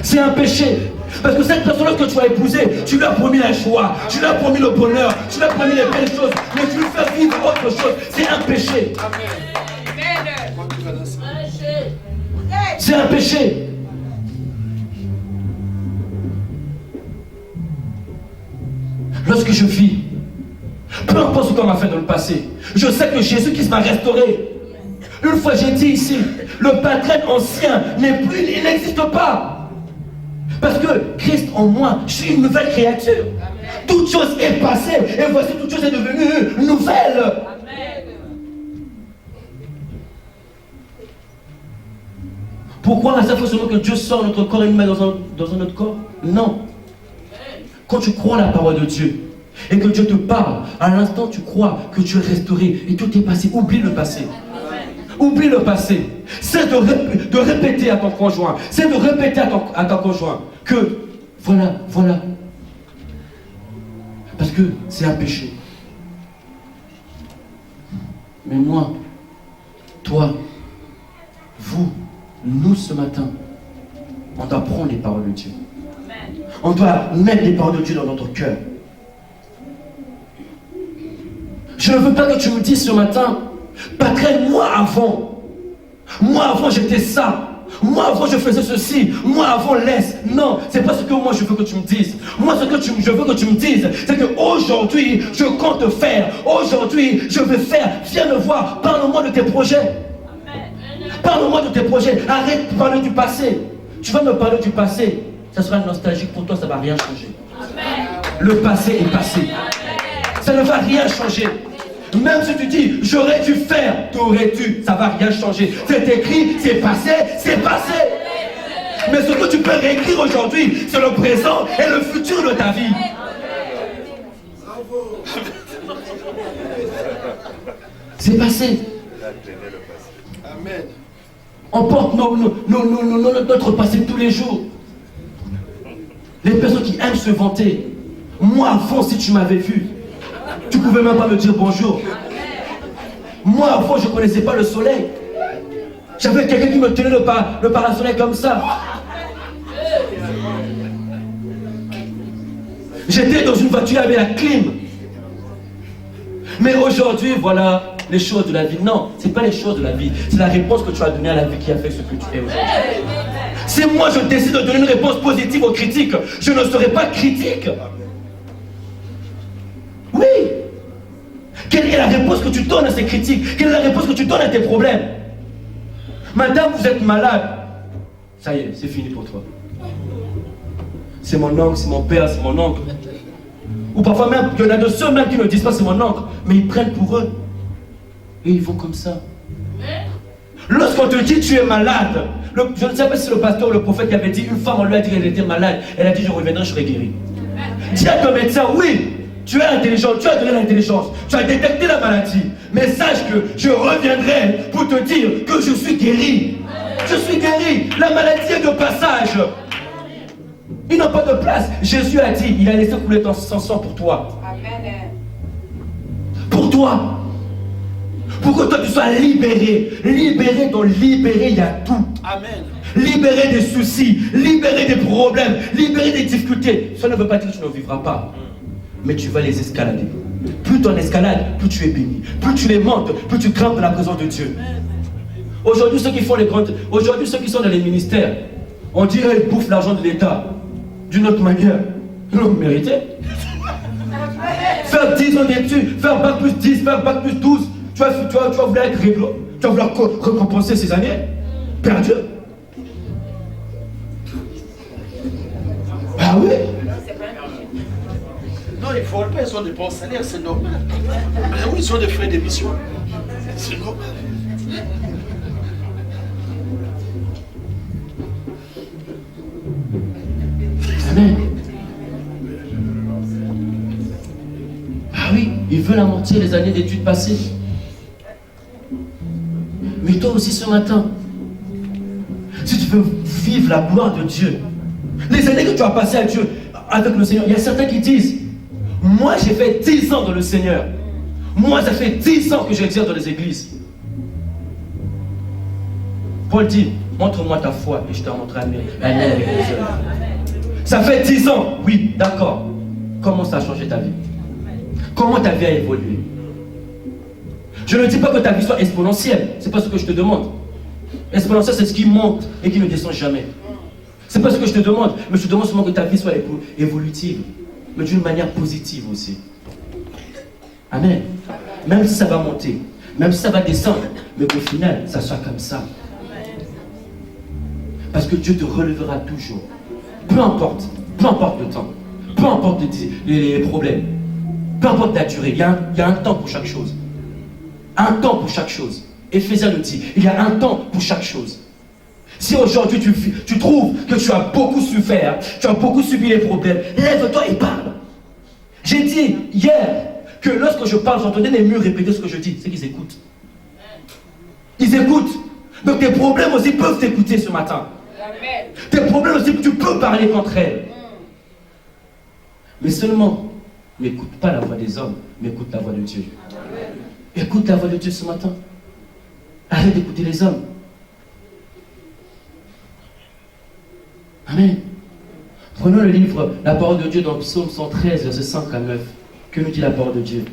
C'est un péché. Parce que cette personne que tu as épousée, tu lui as promis la joie, tu lui as promis le bonheur, tu lui as promis les belles choses, mais tu lui fais vivre autre chose. C'est un péché. C'est un péché. Lorsque je vis, peu importe ce qu'on m'a fait dans le passé, je sais que Jésus-Christ m'a restauré. Une fois j'ai dit ici, le patrimoine ancien n'est plus, il n'existe pas. Parce que Christ en moi, je suis une nouvelle créature. Toute chose est passée et voici toute chose est devenue nouvelle. Amen. Pourquoi à chaque fois seulement que Dieu sort notre corps et nous met dans un autre corps? Non. Quand tu crois la parole de Dieu et que Dieu te parle, à l'instant tu crois que tu es restauré et tout est passé. Oublie le passé. Oublie le passé. C'est de répéter à ton conjoint. C'est de répéter à ton conjoint que voilà. Parce que c'est un péché. Mais moi, toi, vous, nous ce matin, on doit prendre les paroles de Dieu. On doit mettre les paroles de Dieu dans notre cœur. Je ne veux pas que tu me dises ce matin, Patrick, moi avant j'étais ça. Moi avant je faisais ceci, moi avant laisse. Non, c'est pas ce que moi je veux que tu me dises. Moi ce que je veux que tu me dises, c'est qu'aujourd'hui je compte faire. Aujourd'hui je vais faire. Viens me voir, parle-moi de tes projets. Parle-moi de tes projets. Arrête de parler du passé. Tu vas me parler du passé, ça sera nostalgique pour toi, ça ne va rien changer. Le passé est passé. Ça ne va rien changer. Même si tu dis, j'aurais dû faire, tu aurais dû, ça ne va rien changer. C'est écrit, c'est passé, c'est passé. Mais ce que tu peux réécrire aujourd'hui, c'est le présent et le futur de ta vie. C'est passé. Amen. On porte notre passé tous les jours. Les personnes qui aiment se vanter. Moi, avant, si tu m'avais vu, tu ne pouvais même pas me dire bonjour. Moi, avant, je ne connaissais pas le soleil. J'avais quelqu'un qui me tenait le parasoleil comme ça. J'étais dans une voiture avec la clim. Mais aujourd'hui, voilà les choses de la vie. Non, ce n'est pas les choses de la vie. C'est la réponse que tu as donnée à la vie qui a fait ce que tu es aujourd'hui. Si moi je décide de donner une réponse positive aux critiques, je ne serai pas critique. Oui. Quelle est la réponse que tu donnes à ces critiques? Quelle est la réponse que tu donnes à tes problèmes? Madame, vous êtes malade. Ça y est, c'est fini pour toi. C'est mon oncle, c'est mon père, c'est mon oncle. Ou parfois même, il y en a de ceux même qui ne disent pas c'est mon oncle, mais ils prennent pour eux. Et ils vont comme ça. Lorsqu'on te dit tu es malade, je ne sais pas si le pasteur ou le prophète qui avait dit, une femme on lui a dit qu'elle était malade, elle a dit je reviendrai, je serai guérie. Dis à ton médecin, oui, tu es intelligent, tu as donné l'intelligence, tu as détecté la maladie, mais sache que je reviendrai pour te dire que je suis guéri. Je suis guéri, la maladie est de passage. Ils n'ont pas de place. Jésus a dit, il a laissé couler son sang pour toi. Amen. Pour toi. Pour que toi tu sois libéré. Libéré, dans libéré, il y a tout. Amen. Libéré des soucis, libéré des problèmes, libéré des difficultés. Ça ne veut pas dire que tu ne vivras pas. Mais tu vas les escalader. Plus tu en escalades, plus tu es béni. Plus tu les montes, plus tu grimpes dans la présence de Dieu. Aujourd'hui, ceux qui font les grandes... Aujourd'hui, ceux qui sont dans les ministères, on dirait qu'ils bouffent l'argent de l'État. D'une autre manière, ils l'ont mérité. Faire 10 ans d'études, faire bac plus 10, faire bac plus 12, tu vas vouloir être réglo, tu vas vouloir récompenser ces années perdues. Ah oui. Non, il ne faut pas, ils ont des bons salaires, c'est normal. Mais oui, ils ont des frais d'émission. C'est normal. Amen. Ah oui, ils veulent amortir les années d'études passées. Mais toi aussi ce matin, si tu veux vivre la gloire de Dieu, les années que tu as passées à Dieu, avec le Seigneur, il y a certains qui disent, moi j'ai fait 10 ans dans le Seigneur. Moi ça fait 10 ans que j'exerce dans les églises. Paul dit, montre-moi ta foi et je te montrerai avec les œuvres. Ça fait 10 ans, oui, d'accord. Comment ça a changé ta vie? Comment ta vie a évolué? Je ne dis pas que ta vie soit exponentielle, c'est pas ce que je te demande. Exponentielle, c'est ce qui monte et qui ne descend jamais. C'est pas ce que je te demande, mais je te demande seulement que ta vie soit évolutive, mais d'une manière positive aussi. Amen. Même si ça va monter, même si ça va descendre, mais qu'au final, ça soit comme ça. Parce que Dieu te relèvera toujours. Peu importe le temps, peu importe les problèmes, peu importe la durée, il y a un temps pour chaque chose. Un temps pour chaque chose. Éphésiens le dit, il y a un temps pour chaque chose. Si aujourd'hui tu trouves que tu as beaucoup souffert, tu as beaucoup subi les problèmes, lève-toi et parle. J'ai dit hier que lorsque je parle, j'entendais les murs répéter ce que je dis, c'est qu'ils écoutent. Ils écoutent. Donc tes problèmes aussi peuvent t'écouter ce matin. Tes problèmes aussi, tu peux parler contre elles. Mais seulement, n'écoute pas la voix des hommes, mais écoute la voix de Dieu. Écoute la voix de Dieu ce matin. Arrête d'écouter les hommes. Amen. Prenons le livre, la parole de Dieu dans Psaume 113, verset 5 à 9. Que nous dit la parole de Dieu?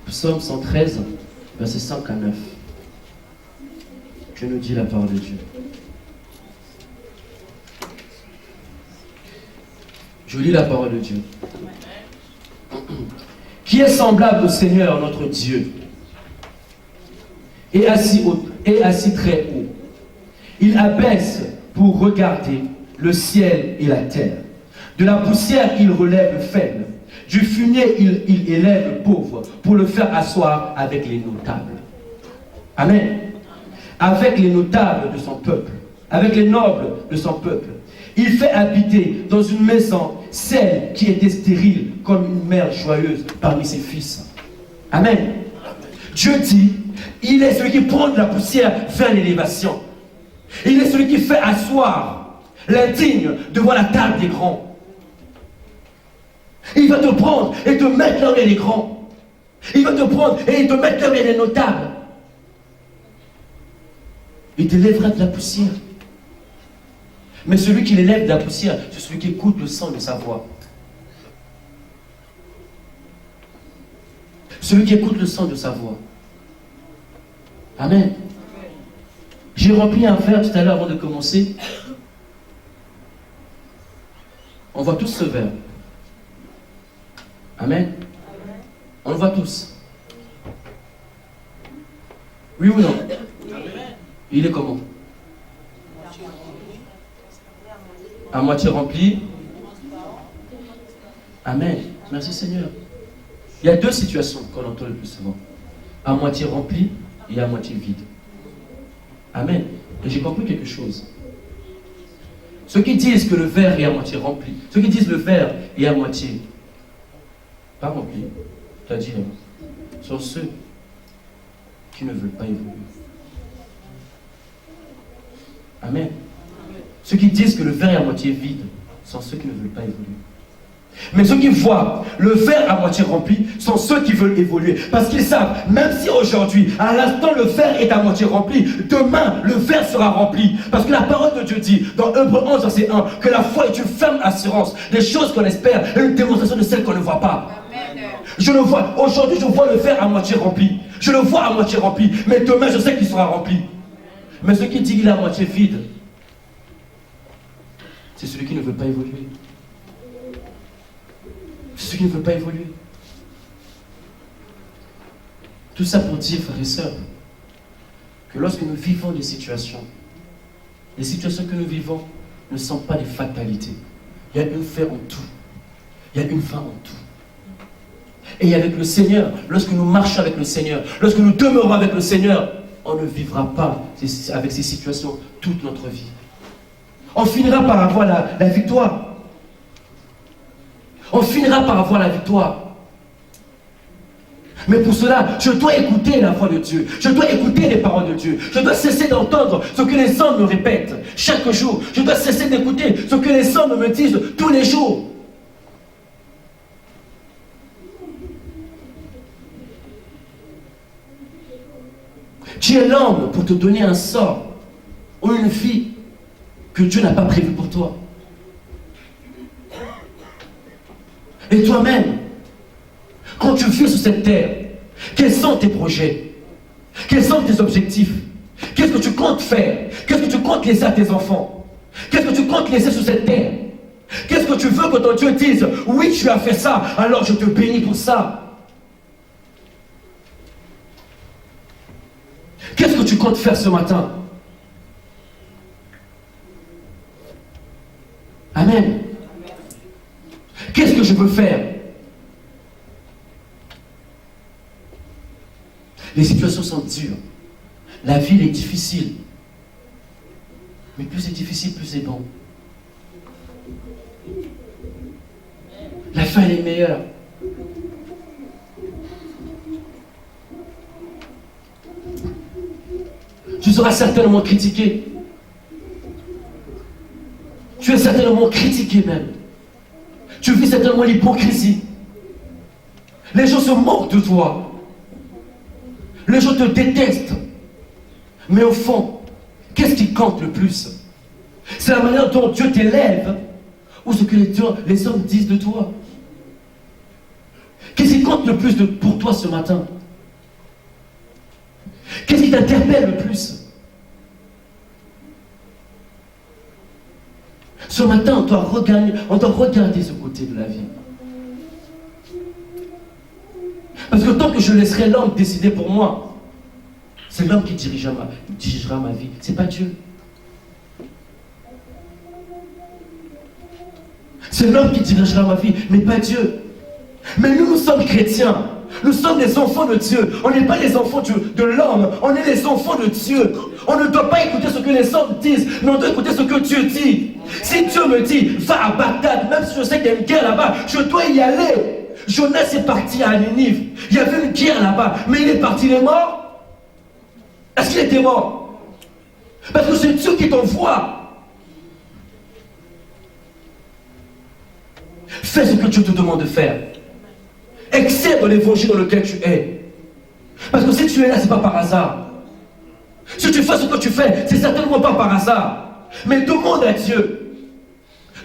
Psaume 113, verset 5 à 9. Que nous dit la parole de Dieu? Je lis la parole de Dieu. Qui est semblable au Seigneur notre Dieu, et assis très haut. Il abaisse pour regarder le ciel et la terre. De la poussière, il relève le faible. Du fumier, il élève le pauvre pour le faire asseoir avec les notables. Amen. Avec les notables de son peuple, avec les nobles de son peuple. Il fait habiter dans une maison celle qui était stérile comme une mère joyeuse parmi ses fils. Amen. Dieu dit, il est celui qui prend de la poussière vers l'élévation. Il est celui qui fait asseoir l'indigne devant la table des grands. Il va te prendre et te mettre là où il y a les grands. Il va te prendre et te mettre là où il y a les notables. Il te lèvera de la poussière. Mais celui qui l'élève de la poussière, c'est celui qui écoute le son de sa voix. Celui qui écoute le son de sa voix. Amen. J'ai rempli un verre tout à l'heure avant de commencer. On voit tous ce verre. Amen. On le voit tous. Oui ou non? Il est comment? À moitié rempli. Amen. Merci Seigneur. Il y a deux situations qu'on entend le plus souvent. À moitié rempli et à moitié vide. Amen. Et j'ai compris quelque chose. Ceux qui disent que le verre est à moitié rempli, ceux qui disent le verre est à moitié pas rempli, c'est-à-dire sont ceux qui ne veulent pas évoluer. Amen. Ceux qui disent que le verre est à moitié vide sont ceux qui ne veulent pas évoluer. Mais ceux qui voient le verre à moitié rempli sont ceux qui veulent évoluer. Parce qu'ils savent, même si aujourd'hui, à l'instant, le verre est à moitié rempli, demain, le verre sera rempli. Parce que la parole de Dieu dit, dans Hébreux 11, verset 1, que la foi est une ferme assurance des choses qu'on espère et une démonstration de celles qu'on ne voit pas. Je le vois, aujourd'hui, je vois le verre à moitié rempli. Je le vois à moitié rempli, mais demain, je sais qu'il sera rempli. Mais ceux qui disent qu'il est à moitié vide, c'est celui qui ne veut pas évoluer. C'est celui qui ne veut pas évoluer. Tout ça pour dire, frères et sœurs, que lorsque nous vivons des situations que nous vivons ne sont pas des fatalités. Il y a une fin en tout. Il y a une fin en tout. Et avec le Seigneur, lorsque nous marchons avec le Seigneur, lorsque nous demeurons avec le Seigneur, on ne vivra pas avec ces situations toute notre vie. On finira par avoir la victoire. On finira par avoir la victoire. Mais pour cela, je dois écouter la voix de Dieu. Je dois écouter les paroles de Dieu. Je dois cesser d'entendre ce que les hommes me répètent chaque jour. Je dois cesser d'écouter ce que les hommes me disent tous les jours. Tu es l'homme pour te donner un sort ou une vie que Dieu n'a pas prévu pour toi. Et toi-même, quand tu vis sur cette terre, quels sont tes projets? Quels sont tes objectifs? Qu'est-ce que tu comptes faire? Qu'est-ce que tu comptes laisser à tes enfants? Qu'est-ce que tu comptes laisser sur cette terre? Qu'est-ce que tu veux que ton Dieu dise? Oui, tu as fait ça, alors je te bénis pour ça. Qu'est-ce que tu comptes faire ce matin? Amen. Qu'est-ce que je veux faire? Les situations sont dures. La vie est difficile. Mais plus c'est difficile, plus c'est bon. La fin elle est meilleure. Tu seras certainement critiqué. Tu es certainement certainement critiqué même. Tu vis certainement l'hypocrisie. Les gens se moquent de toi. Les gens te détestent. Mais au fond, qu'est-ce qui compte le plus? C'est la manière dont Dieu t'élève ou ce que les hommes disent de toi. Qu'est-ce qui compte le plus pour toi ce matin? Qu'est-ce qui t'interpelle le plus? Ce matin, on doit regarder ce côté de la vie. Parce que tant que je laisserai l'homme décider pour moi, c'est l'homme qui dirigera ma vie. C'est pas Dieu. C'est l'homme qui dirigera ma vie, mais pas Dieu. Mais nous sommes chrétiens. Nous sommes les enfants de Dieu. On n'est pas les enfants de l'homme. On est les enfants de Dieu. On ne doit pas écouter ce que les hommes disent, mais on doit écouter ce que Dieu dit. Si Dieu me dit, va à Bagdad, même si je sais qu'il y a une guerre là-bas, je dois y aller. Jonas est parti à Ninive. Il y avait une guerre là-bas, mais il est parti, il est mort. Est-ce qu'il était mort? Parce que c'est Dieu qui t'envoie. Fais ce que Dieu te demande de faire. Excelle dans l'évangile dans lequel tu es. Parce que si tu es là, ce n'est pas par hasard. Si tu fais ce que tu fais, c'est certainement pas par hasard. Mais demande à Dieu.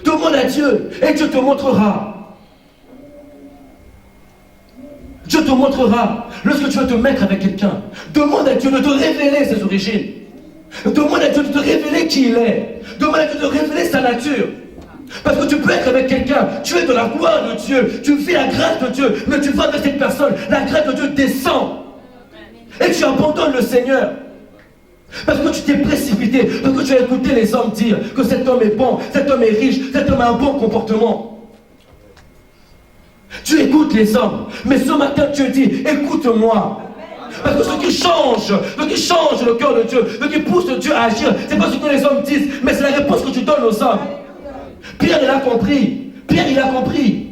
Demande à Dieu et Dieu te montrera. Dieu te montrera. Lorsque tu vas te mettre avec quelqu'un, demande à Dieu de te révéler ses origines. Demande à Dieu de te révéler qui il est. Demande à Dieu de te révéler sa nature. Parce que tu peux être avec quelqu'un, tu es de la gloire de Dieu, tu vis la grâce de Dieu, mais tu vas avec cette personne, la grâce de Dieu descend. Et tu abandonnes le Seigneur. Parce que tu t'es précipité, parce que tu as écouté les hommes dire que cet homme est bon, cet homme est riche, cet homme a un bon comportement. Tu écoutes les hommes, mais ce matin tu dis, écoute-moi. Parce que ce qui change le cœur de Dieu, ce qui pousse Dieu à agir, c'est pas ce que les hommes disent, mais c'est la réponse que tu donnes aux hommes. Pierre, il a compris. Pierre, il a compris.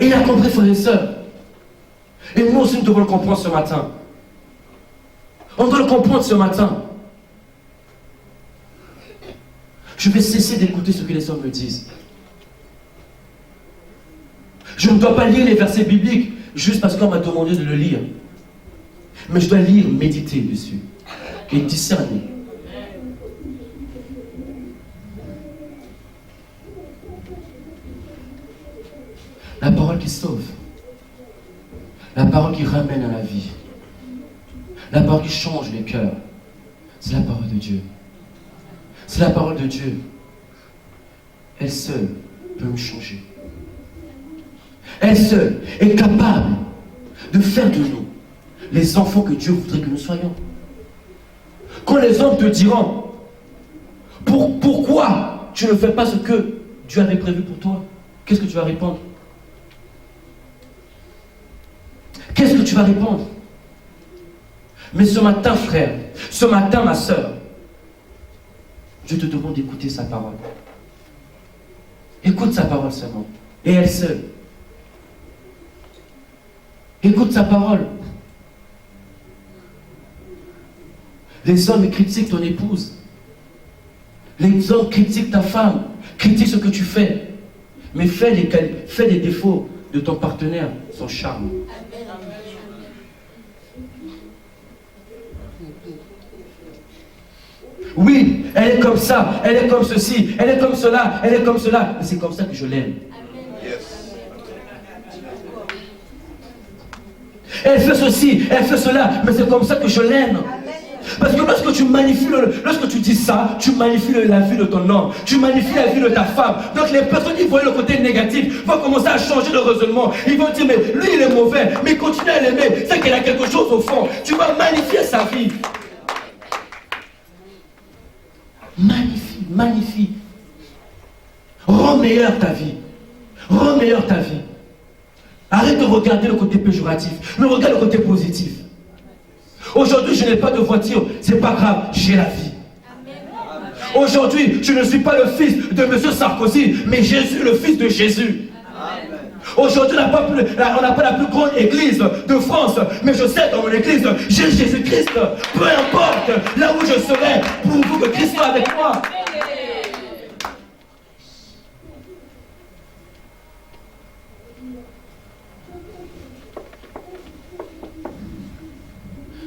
Et il a compris, frères et sœurs. Et nous aussi, nous devons le comprendre ce matin. On doit le comprendre ce matin. Je vais cesser d'écouter ce que les hommes me disent. Je ne dois pas lire les versets bibliques juste parce qu'on m'a demandé de le lire. Mais je dois lire, méditer dessus. Et discerner. La parole qui sauve. La parole qui ramène à la vie. La parole qui change les cœurs. C'est la parole de Dieu. C'est la parole de Dieu. Elle seule peut me changer. Elle seule est capable de faire de nous les enfants que Dieu voudrait que nous soyons. Quand les hommes te diront pourquoi tu ne fais pas ce que Dieu avait prévu pour toi, qu'est-ce que tu vas répondre? Qu'est-ce que tu vas répondre? Mais ce matin, frère, ce matin, ma soeur, je te demande d'écouter sa parole. Écoute sa parole seulement. Et elle seule. Écoute sa parole. Les hommes critiquent ton épouse. Les hommes critiquent ta femme. Critiquent ce que tu fais. Mais fais les défauts de ton partenaire, son charme. Oui, elle est comme ça, elle est comme ceci, elle est comme cela, elle est comme cela. Mais c'est comme ça que je l'aime. Elle fait ceci, elle fait cela, mais c'est comme ça que je l'aime. Parce que lorsque tu dis ça, tu magnifies la vie de ton homme, tu magnifies la vie de ta femme. Donc les personnes qui voient le côté négatif vont commencer à changer de raisonnement. Ils vont dire, mais lui il est mauvais, mais continue à l'aimer, c'est qu'il a quelque chose au fond. Tu vas magnifier sa vie. Magnifie, magnifie. Rends meilleure ta vie. Rends meilleure ta vie. Arrête de regarder le côté péjoratif, mais regarde le côté positif. Aujourd'hui, je n'ai pas de voiture, c'est pas grave, j'ai la vie. Aujourd'hui, je ne suis pas le fils de M. Sarkozy, mais Jésus, le fils de Jésus. Aujourd'hui, on n'a pas la plus grande église de France, mais je sais dans mon église, j'ai Jésus-Christ. Peu importe là où je serai, pour que Christ soit avec moi.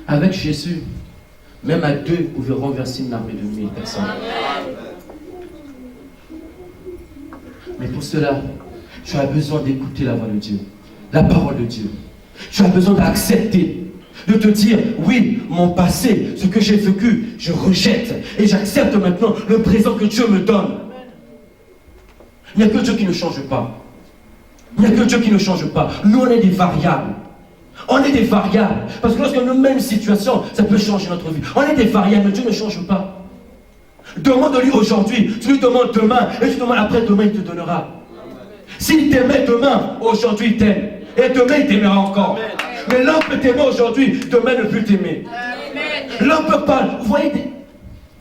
Avec Jésus, même à deux, vous pouvez renverser une armée de 1000 personnes. Mais pour cela, tu as besoin d'écouter la voix de Dieu, la parole de Dieu. Tu as besoin d'accepter, de te dire, oui, mon passé, ce que j'ai vécu, je rejette. Et j'accepte maintenant le présent que Dieu me donne. Il n'y a que Dieu qui ne change pas. Il n'y a que Dieu qui ne change pas. Nous, on est des variables. On est des variables. Parce que lorsque nous mettons une situation, ça peut changer notre vie. On est des variables, mais Dieu ne change pas. Demande-lui aujourd'hui, tu lui demandes demain, et tu demandes après-demain, il te donnera. S'il t'aimait demain, aujourd'hui il t'aime. Et demain il t'aimera encore. Mais l'homme peut t'aimer aujourd'hui, demain ne plus t'aimer. L'homme peut pas. Vous voyez,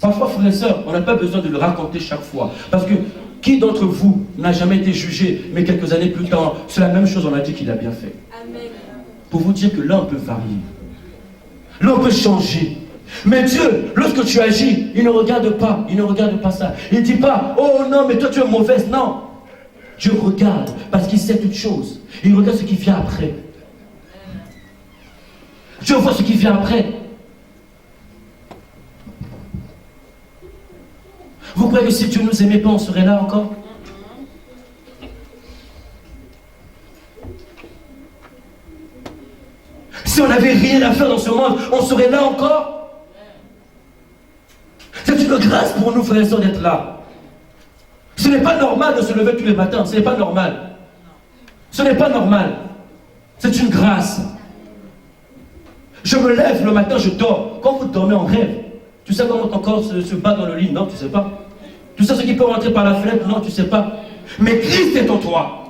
parfois frères et sœurs, on n'a pas besoin de le raconter chaque fois. Parce que qui d'entre vous n'a jamais été jugé, mais quelques années plus tard, c'est la même chose, on a dit qu'il a bien fait. Pour vous dire que l'homme peut varier. L'homme peut changer. Mais Dieu, lorsque tu agis, il ne regarde pas ça. Il ne dit pas, oh non, mais toi tu es mauvaise. Non. Dieu regarde parce qu'il sait toutes choses. Il regarde ce qui vient après. Dieu voit ce qui vient après. Vous croyez que si Dieu nous aimait pas, on serait là encore? Si on n'avait rien à faire dans ce monde, on serait là encore? C'est une grâce pour nous, frères et sœurs, d'être là. Ce n'est pas normal de se lever tous les matins. Ce n'est pas normal. Ce n'est pas normal. C'est une grâce. Je me lève le matin, je dors. Quand vous dormez en rêve, tu sais comment ton corps se bat dans le lit? Non, tu ne sais pas. Tu sais ce qui peut rentrer par la fenêtre? Non, tu ne sais pas. Mais Christ est en toi.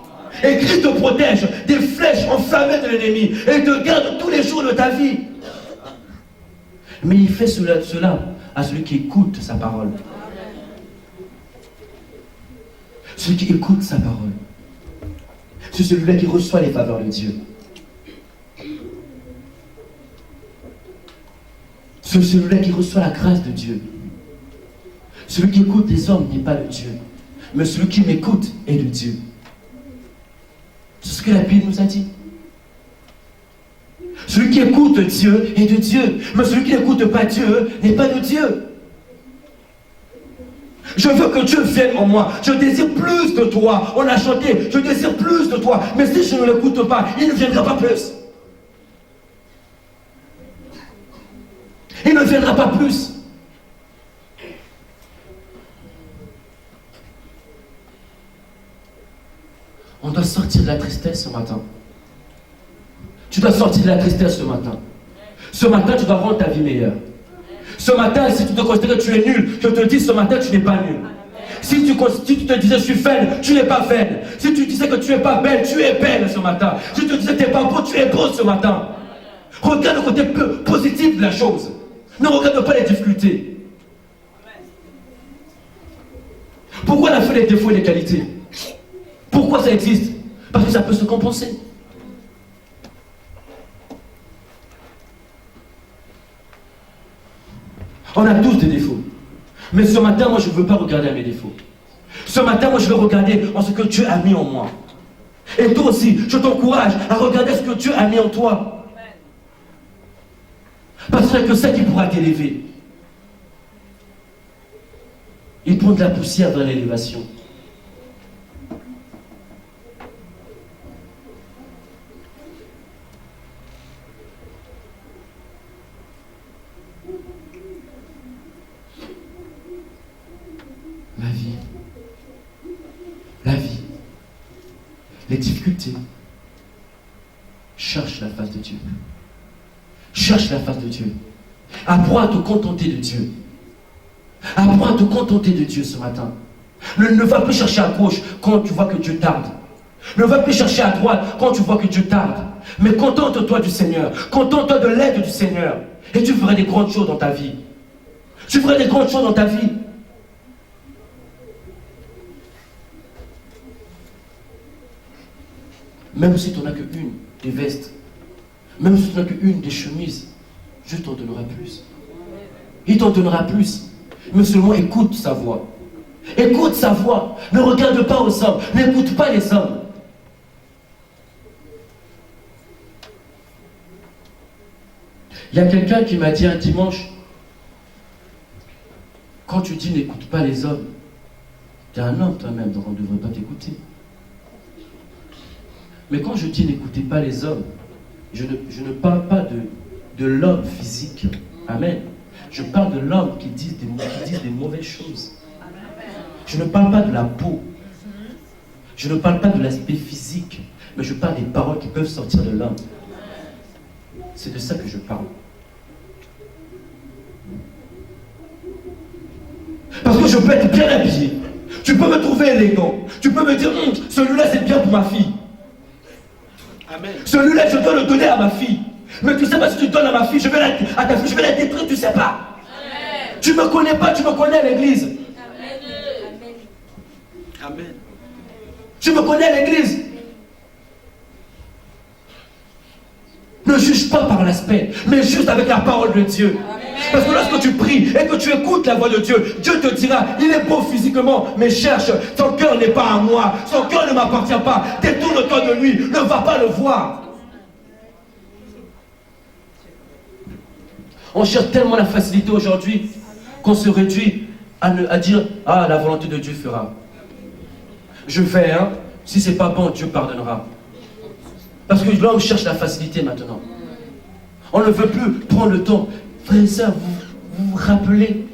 Et Christ te protège des flèches enflammées de l'ennemi. Et te garde tous les jours de ta vie. Mais il fait cela à celui qui écoute sa parole. Celui qui écoute sa parole. C'est celui-là qui reçoit les faveurs de Dieu. C'est celui-là qui reçoit la grâce de Dieu. Celui qui écoute les hommes n'est pas de Dieu. Mais celui qui m'écoute est de Dieu. C'est ce que la Bible nous a dit. Celui qui écoute Dieu est de Dieu. Mais celui qui n'écoute pas Dieu n'est pas de Dieu. Je veux que Dieu vienne en moi. Je désire plus de toi. On a chanté, je désire plus de toi. Mais si je ne l'écoute pas, il ne viendra pas plus. Il ne viendra pas plus. On doit sortir de la tristesse ce matin. Tu dois sortir de la tristesse ce matin. Ce matin, tu dois rendre ta vie meilleure. Ce matin, si tu te considères que tu es nul, je te dis ce matin, tu n'es pas nul. Si tu te disais je suis vaine, tu n'es pas vaine. Si tu disais que tu n'es pas belle, tu es belle ce matin. Si tu te disais que tu n'es pas beau, tu es beau ce matin. Regarde le côté positif de la chose. Ne regarde pas les difficultés. Pourquoi on a fait les défauts et les qualités? Pourquoi ça existe? Parce que ça peut se compenser. On a tous des défauts. Mais ce matin, moi, je ne veux pas regarder à mes défauts. Ce matin, moi, je veux regarder en ce que Dieu a mis en moi. Et toi aussi, je t'encourage à regarder ce que Dieu a mis en toi. Parce que c'est ça qui pourra t'élever. Il prend de la poussière dans l'élévation. La vie, les difficultés. Cherche la face de Dieu. Cherche la face de Dieu. Apprends à te contenter de Dieu. Apprends à te contenter de Dieu ce matin. Ne va plus chercher à gauche quand tu vois que Dieu tarde. Ne va plus chercher à droite quand tu vois que Dieu tarde. Mais contente-toi du Seigneur. Contente-toi de l'aide du Seigneur. Et tu feras des grandes choses dans ta vie. Tu feras des grandes choses dans ta vie. Même si tu n'en as qu'une des vestes, même si tu n'en as qu'une des chemises, Dieu t'en donnera plus. Il t'en donnera plus. Mais seulement écoute sa voix. Écoute sa voix. Ne regarde pas aux hommes. N'écoute pas les hommes. Il y a quelqu'un qui m'a dit un dimanche, quand tu dis n'écoute pas les hommes, tu es un homme toi-même, donc on ne devrait pas t'écouter. Mais quand je dis n'écoutez pas les hommes, je ne parle pas de l'homme physique. Amen. Je parle de l'homme qui dit des mauvaises choses. Je ne parle pas de la peau. Je ne parle pas de l'aspect physique. Mais je parle des paroles qui peuvent sortir de l'homme. C'est de ça que je parle. Parce que je peux être bien habillé. Tu peux me trouver élégant. Tu peux me dire, celui-là c'est bien pour ma fille. Amen. Celui-là je dois le donner à ma fille. Mais tu sais pas, si tu donnes à ma fille, je vais la détruire, tu sais pas. Amen. Tu me connais pas, tu me connais à l'église. Amen. Amen. Tu me connais à l'église. Ne juge pas par l'aspect, mais juste avec la parole de Dieu. Amen. Parce que lorsque tu pries et que tu écoutes la voix de Dieu, Dieu te dira, il est beau physiquement, mais cherche, son cœur n'est pas à moi, son cœur ne m'appartient pas, détourne-toi de lui, ne va pas le voir. On cherche tellement la facilité aujourd'hui qu'on se réduit à dire, ah, la volonté de Dieu fera. Je fais, si c'est pas bon, Dieu pardonnera. Parce que l'homme cherche la facilité maintenant. On ne veut plus prendre le temps. Frères et sœurs, vous vous rappelez?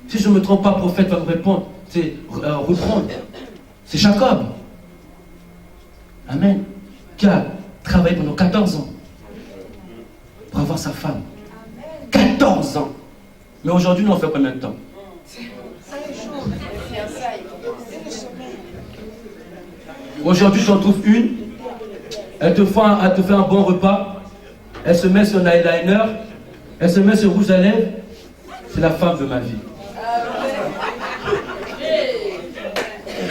Si je ne me trompe pas, le prophète va me répondre. C'est reprendre. C'est Jacob. Amen. Qui a travaillé pendant 14 ans pour avoir sa femme. 14 ans. Mais aujourd'hui, nous on fait combien de temps? Aujourd'hui, tu en trouves une, elle te fait un bon repas, elle se met sur un eyeliner, elle se met sur rouge à lèvres, c'est la femme de ma vie.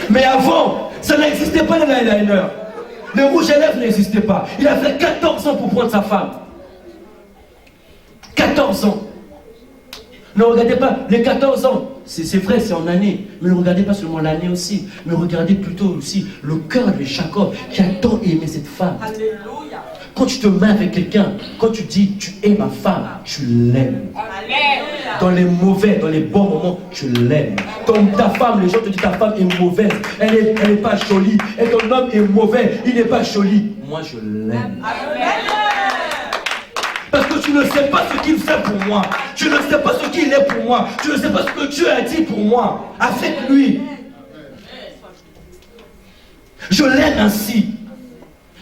Mais avant, ça n'existait pas le eyeliner. Le rouge à lèvres n'existait pas. Il a fait 14 ans pour prendre sa femme. 14 ans. Ne regardez pas, les 14 ans, c'est vrai, c'est en année, mais ne regardez pas seulement l'année aussi, mais regardez plutôt aussi le cœur de Jacob qui a tant aimé cette femme. Alléluia. Quand tu te mets avec quelqu'un, quand tu dis tu es ma femme, tu l'aimes. Dans les mauvais, dans les bons moments, tu l'aimes. Comme ta femme, les gens te disent ta femme est mauvaise, elle n'est pas jolie, et ton homme est mauvais, il n'est pas joli. Moi je l'aime. Parce que tu ne sais pas ce qu'il fait pour moi. Tu ne sais pas ce qu'il est pour moi. Tu ne sais pas ce que Dieu a dit pour moi. Avec lui. Je l'aime ainsi.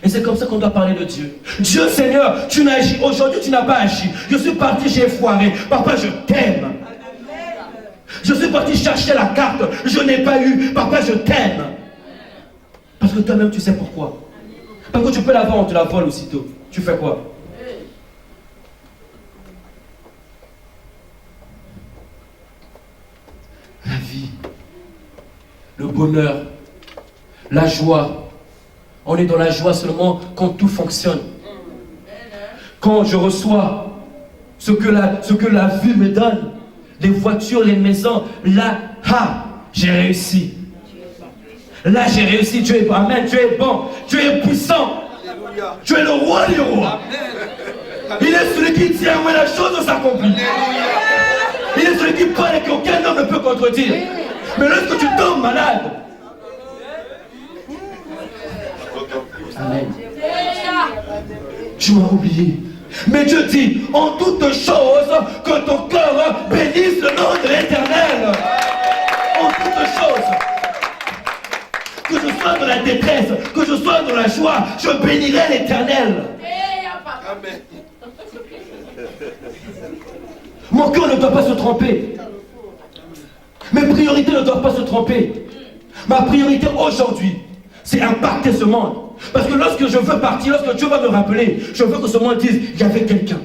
Et c'est comme ça qu'on doit parler de Dieu. Dieu Seigneur, tu n'as agi. Aujourd'hui, tu n'as pas agi. Je suis parti, j'ai foiré. Papa, je t'aime. Je suis parti chercher la carte. Je n'ai pas eu. Papa, je t'aime. Parce que toi-même, tu sais pourquoi. Parce que tu peux l'avoir, on te la vole aussitôt. Tu fais quoi? La vie, le bonheur, la joie. On est dans la joie seulement quand tout fonctionne. Quand je reçois ce que la vie me donne, les voitures, les maisons, là, j'ai réussi. Là, j'ai réussi. Dieu est bon. Amen. Dieu est bon. Dieu est puissant. Dieu est le roi des rois. Il est celui qui tient, mais la chose s'accomplit. Il est celui qui parle et qu'aucun homme ne peut contredire. Mais lorsque tu tombes malade, amen. Tu m'as oublié. Mais Dieu dit, en toutes choses, que ton cœur bénisse le nom de l'Éternel. En toutes choses. Que je sois dans la détresse, que je sois dans la joie, je bénirai l'Éternel. Amen. Mon cœur ne doit pas se tromper. Mes priorités ne doivent pas se tromper. Ma priorité aujourd'hui, c'est impacter ce monde. Parce que lorsque je veux partir, lorsque Dieu va me rappeler, je veux que ce monde dise, il y avait quelqu'un.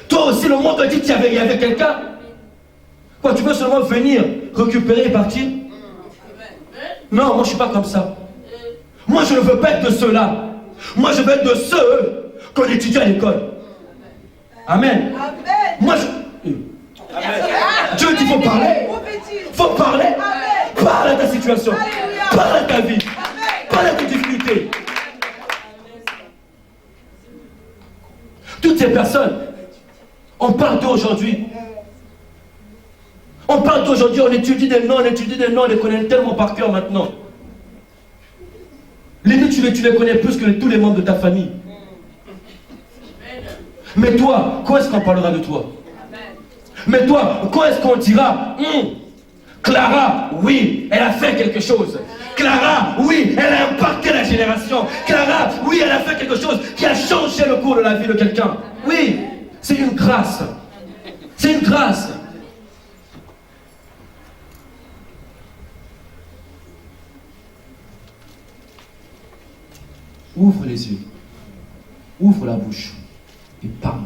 Toi aussi, le monde te dit qu'il y avait quelqu'un. Quoi, tu veux seulement venir, récupérer et partir? Non, moi je ne suis pas comme ça. Moi, je ne veux pas être de ceux-là. Moi, je veux être de ceux qu'on étudie à l'école. Amen. Moi, Dieu dit, il faut parler. Il faut parler. Parle à ta situation. Parle à ta vie. Parle à tes difficultés. Toutes ces personnes, on parle d'aujourd'hui. On parle d'aujourd'hui, on étudie des noms, on les connaît tellement par cœur maintenant. Les noms, tu les connais plus que tous les membres de ta famille. Mais toi, quand est-ce qu'on parlera de toi? Mais toi, quand est-ce qu'on dira Clara, oui, elle a fait quelque chose. Clara, oui, elle a impacté la génération. Clara, oui, elle a fait quelque chose qui a changé le cours de la vie de quelqu'un. Oui, c'est une grâce. C'est une grâce. Ouvre les yeux. Ouvre la bouche. Et parle.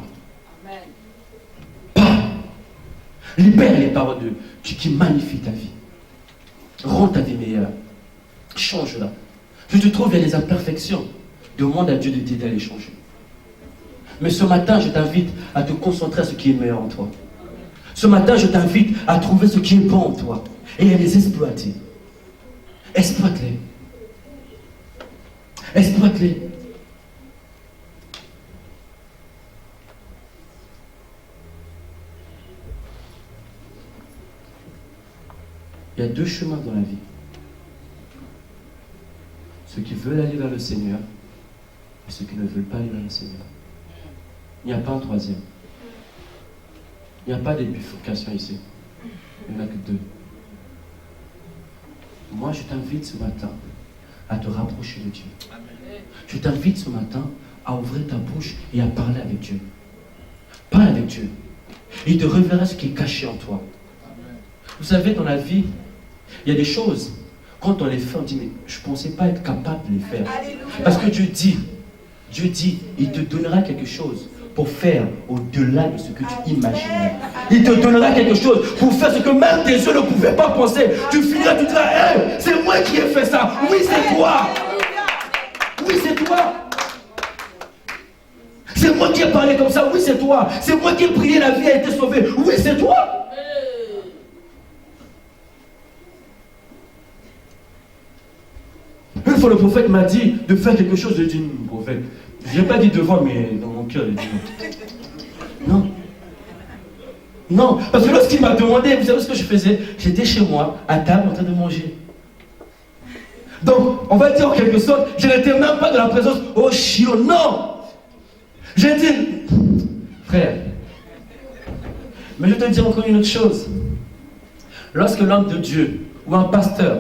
Parle. Libère les paroles de qui magnifient ta vie. Rends ta vie meilleure. Change-la. Je te trouve, il y a des imperfections. Demande à Dieu de t'aider à les changer. Mais ce matin, je t'invite à te concentrer sur ce qui est meilleur en toi. Ce matin, je t'invite à trouver ce qui est bon en toi et à les exploiter. Exploite-les. Exploite-les. Il y a deux chemins dans la vie. Ceux qui veulent aller vers le Seigneur et ceux qui ne veulent pas aller vers le Seigneur. Il n'y a pas un troisième. Il n'y a pas de bifurcation ici. Il n'y en a que deux. Moi, je t'invite ce matin à te rapprocher de Dieu. Je t'invite ce matin à ouvrir ta bouche et à parler avec Dieu. Parle avec Dieu. Il te révélera ce qui est caché en toi. Vous savez, dans la vie, il y a des choses, quand on les fait, on dit, mais je ne pensais pas être capable de les faire. Parce que Dieu dit, il te donnera quelque chose pour faire au-delà de ce que tu imaginais. Il te donnera quelque chose pour faire ce que même tes yeux ne pouvaient pas penser. Tu finiras, tu diras, hey, c'est moi qui ai fait ça. Oui, c'est toi. Oui, c'est toi. C'est moi qui ai parlé comme ça. Oui, c'est toi. C'est moi qui ai prié, la vie a été sauvée. Oui, c'est toi. Une fois, le prophète m'a dit de faire quelque chose. J'ai dit, prophète, je n'ai pas dit devant, mais dans mon cœur, j'ai dit non. Non, parce que lorsqu'il m'a demandé, vous savez ce que je faisais? J'étais chez moi, à table, en train de manger. Donc, on va dire en quelque sorte, je n'étais même pas de la présence au chiot, non. J'ai dit, frère, mais je te dis encore une autre chose. Lorsque l'homme de Dieu, ou un pasteur,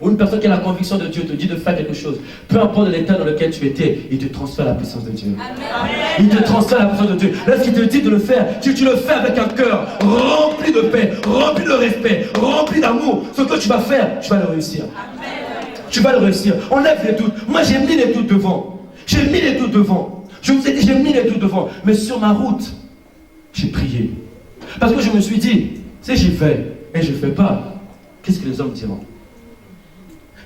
ou une personne qui a la conviction de Dieu te dit de faire quelque chose, peu importe l'état dans lequel tu étais, il te transfère la puissance de Dieu. Amen. Il te transfère la puissance de Dieu. Lorsqu'il te dit de le faire, tu le fais avec un cœur rempli de paix, rempli de respect, rempli d'amour. Ce que tu vas faire, tu vas le réussir. Amen. Tu vas le réussir. Enlève les doutes. Moi, j'ai mis les doutes devant. J'ai mis les doutes devant. Je vous ai dit, j'ai mis les doutes devant. Mais sur ma route, j'ai prié. Parce que je me suis dit, si j'y vais et je ne fais pas, qu'est-ce que les hommes diront?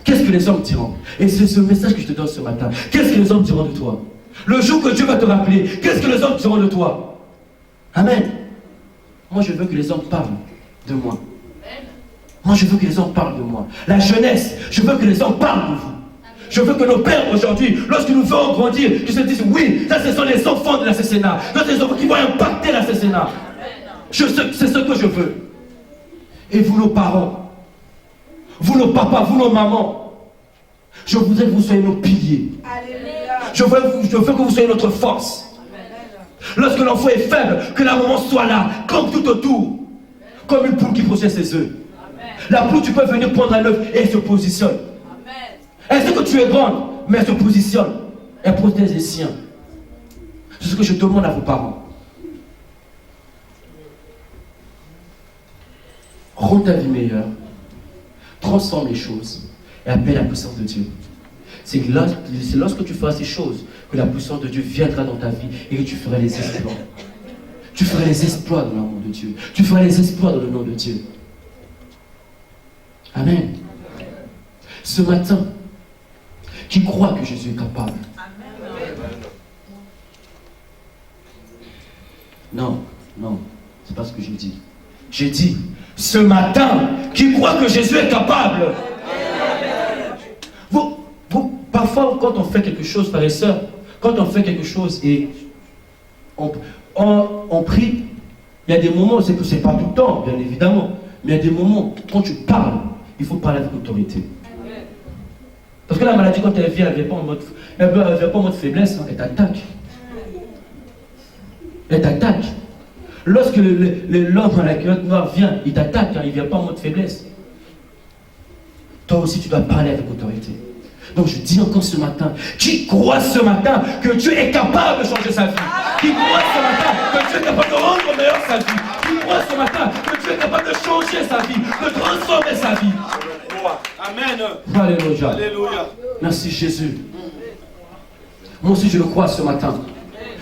Qu'est-ce que les hommes diront? Et c'est ce message que je te donne ce matin. Qu'est-ce que les hommes diront de toi? Le jour que Dieu va te rappeler, qu'est-ce que les hommes diront de toi? Amen. Moi, je veux que les hommes parlent de moi. Moi, je veux que les hommes parlent de moi. La jeunesse, je veux que les hommes parlent de vous. Je veux que nos pères aujourd'hui, lorsque nous faisons grandir, qu'ils se disent, oui, ça ce sont les enfants de l'assassinat. Ce sont les enfants qui vont impacter l'assassinat. C'est ce que je veux. Et vous, nos parents, vous, nos papas, vous, nos mamans, je voudrais que vous soyez nos piliers. Je veux que vous soyez notre force. Lorsque l'enfant est faible, que la maman soit là, comme tout autour, comme une poule qui procède ses œufs. La poule, tu peux venir prendre un œuf et elle se positionne. Elle sait que tu es grande, mais elle se positionne. Elle protège les siens. C'est ce que je demande à vos parents. Rends ta vie meilleure. Transforme les choses et appelle la puissance de Dieu. C'est lorsque tu feras ces choses que la puissance de Dieu viendra dans ta vie et que tu feras les exploits. Tu feras les exploits dans l'amour de Dieu. Tu feras les exploits dans le nom de Dieu. Amen. Ce matin, qui croient que Jésus est capable. Non, non, c'est pas ce que j'ai dit. J'ai dit, ce matin, qui croit que Jésus est capable. Parfois, quand on fait quelque chose, frères et sœurs, quand on fait quelque chose et on prie, il y a des moments, c'est que c'est pas tout le temps, bien évidemment, mais il y a des moments, quand tu parles, il faut parler avec autorité. Parce que la maladie, quand elle vient, elle ne vient pas en mode faiblesse, hein, elle t'attaque. Elle t'attaque. Lorsque l'homme à la culotte noire vient, il t'attaque, hein, il ne vient pas en mode faiblesse. Toi aussi, tu dois parler avec autorité. Donc je dis encore ce matin, qui croit ce matin que Dieu est capable de changer sa vie? Qui croit ce matin que Dieu est capable de rendre meilleure sa vie? Qui croit ce matin que Dieu est capable de changer sa vie, de transformer sa vie? Amen. Alléluia. Alléluia. Merci Jésus. Moi aussi je le crois ce matin.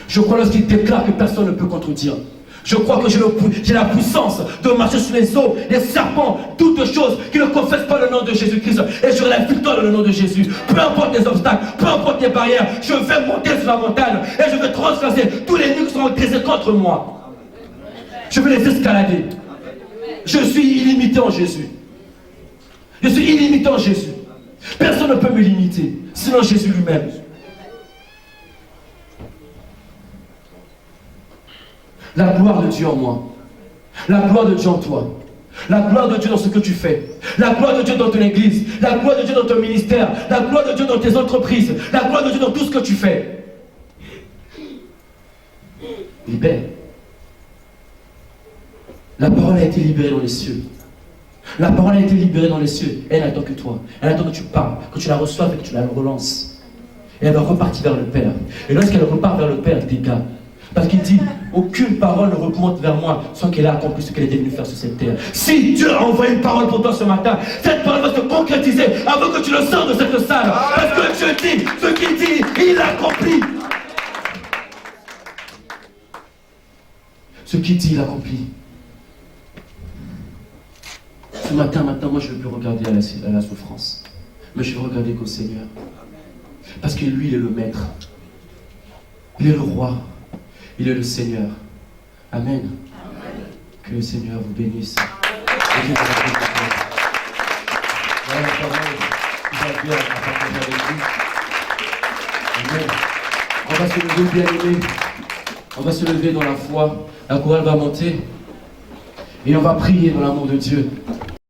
Je crois lorsqu'il déclare que personne ne peut contredire. Je crois que j'ai la puissance de marcher sur les eaux, les serpents, toutes choses qui ne confessent pas le nom de Jésus-Christ. Et j'aurai la victoire dans le nom de Jésus. Peu importe les obstacles, peu importe les barrières, je vais monter sur la montagne et je vais transverser tous les murs qui sont dressés contre moi. Je vais les escalader. Je suis illimité en Jésus. Je suis illimité en Jésus. Personne ne peut me limiter, sinon Jésus lui-même. La gloire de Dieu en moi. La gloire de Dieu en toi. La gloire de Dieu dans ce que tu fais. La gloire de Dieu dans ton église. La gloire de Dieu dans ton ministère. La gloire de Dieu dans tes entreprises. La gloire de Dieu dans tout ce que tu fais. Libère. La parole a été libérée dans les cieux. La parole a été libérée dans les cieux. Elle attend que toi. Elle attend que tu parles, que tu la reçoives et que tu la relances. Et elle va repartir vers le Père. Et lorsqu'elle repart vers le Père, dégâts. Parce qu'il dit, aucune parole ne remonte vers moi sans qu'elle ait accompli ce qu'elle était venue faire sur cette terre. Si Dieu a envoyé une parole pour toi ce matin, cette parole va se concrétiser avant que tu le sors de cette salle. Parce que Dieu dit, ce qu'il dit, il accomplit. Ce qu'il dit, il accomplit. Ce matin, maintenant, moi je ne veux plus regarder à la souffrance. Mais je veux regarder qu'au Seigneur. Parce que lui, il est le maître. Il est le roi. Il est le Seigneur. Amen. Amen. Que le Seigneur vous bénisse. Et que vous voilà la parole que Dieu a partagée avec vous. Amen. On va se lever, bien-aimés. On va se lever dans la foi. La chorale va monter. Et on va prier dans l'amour de Dieu.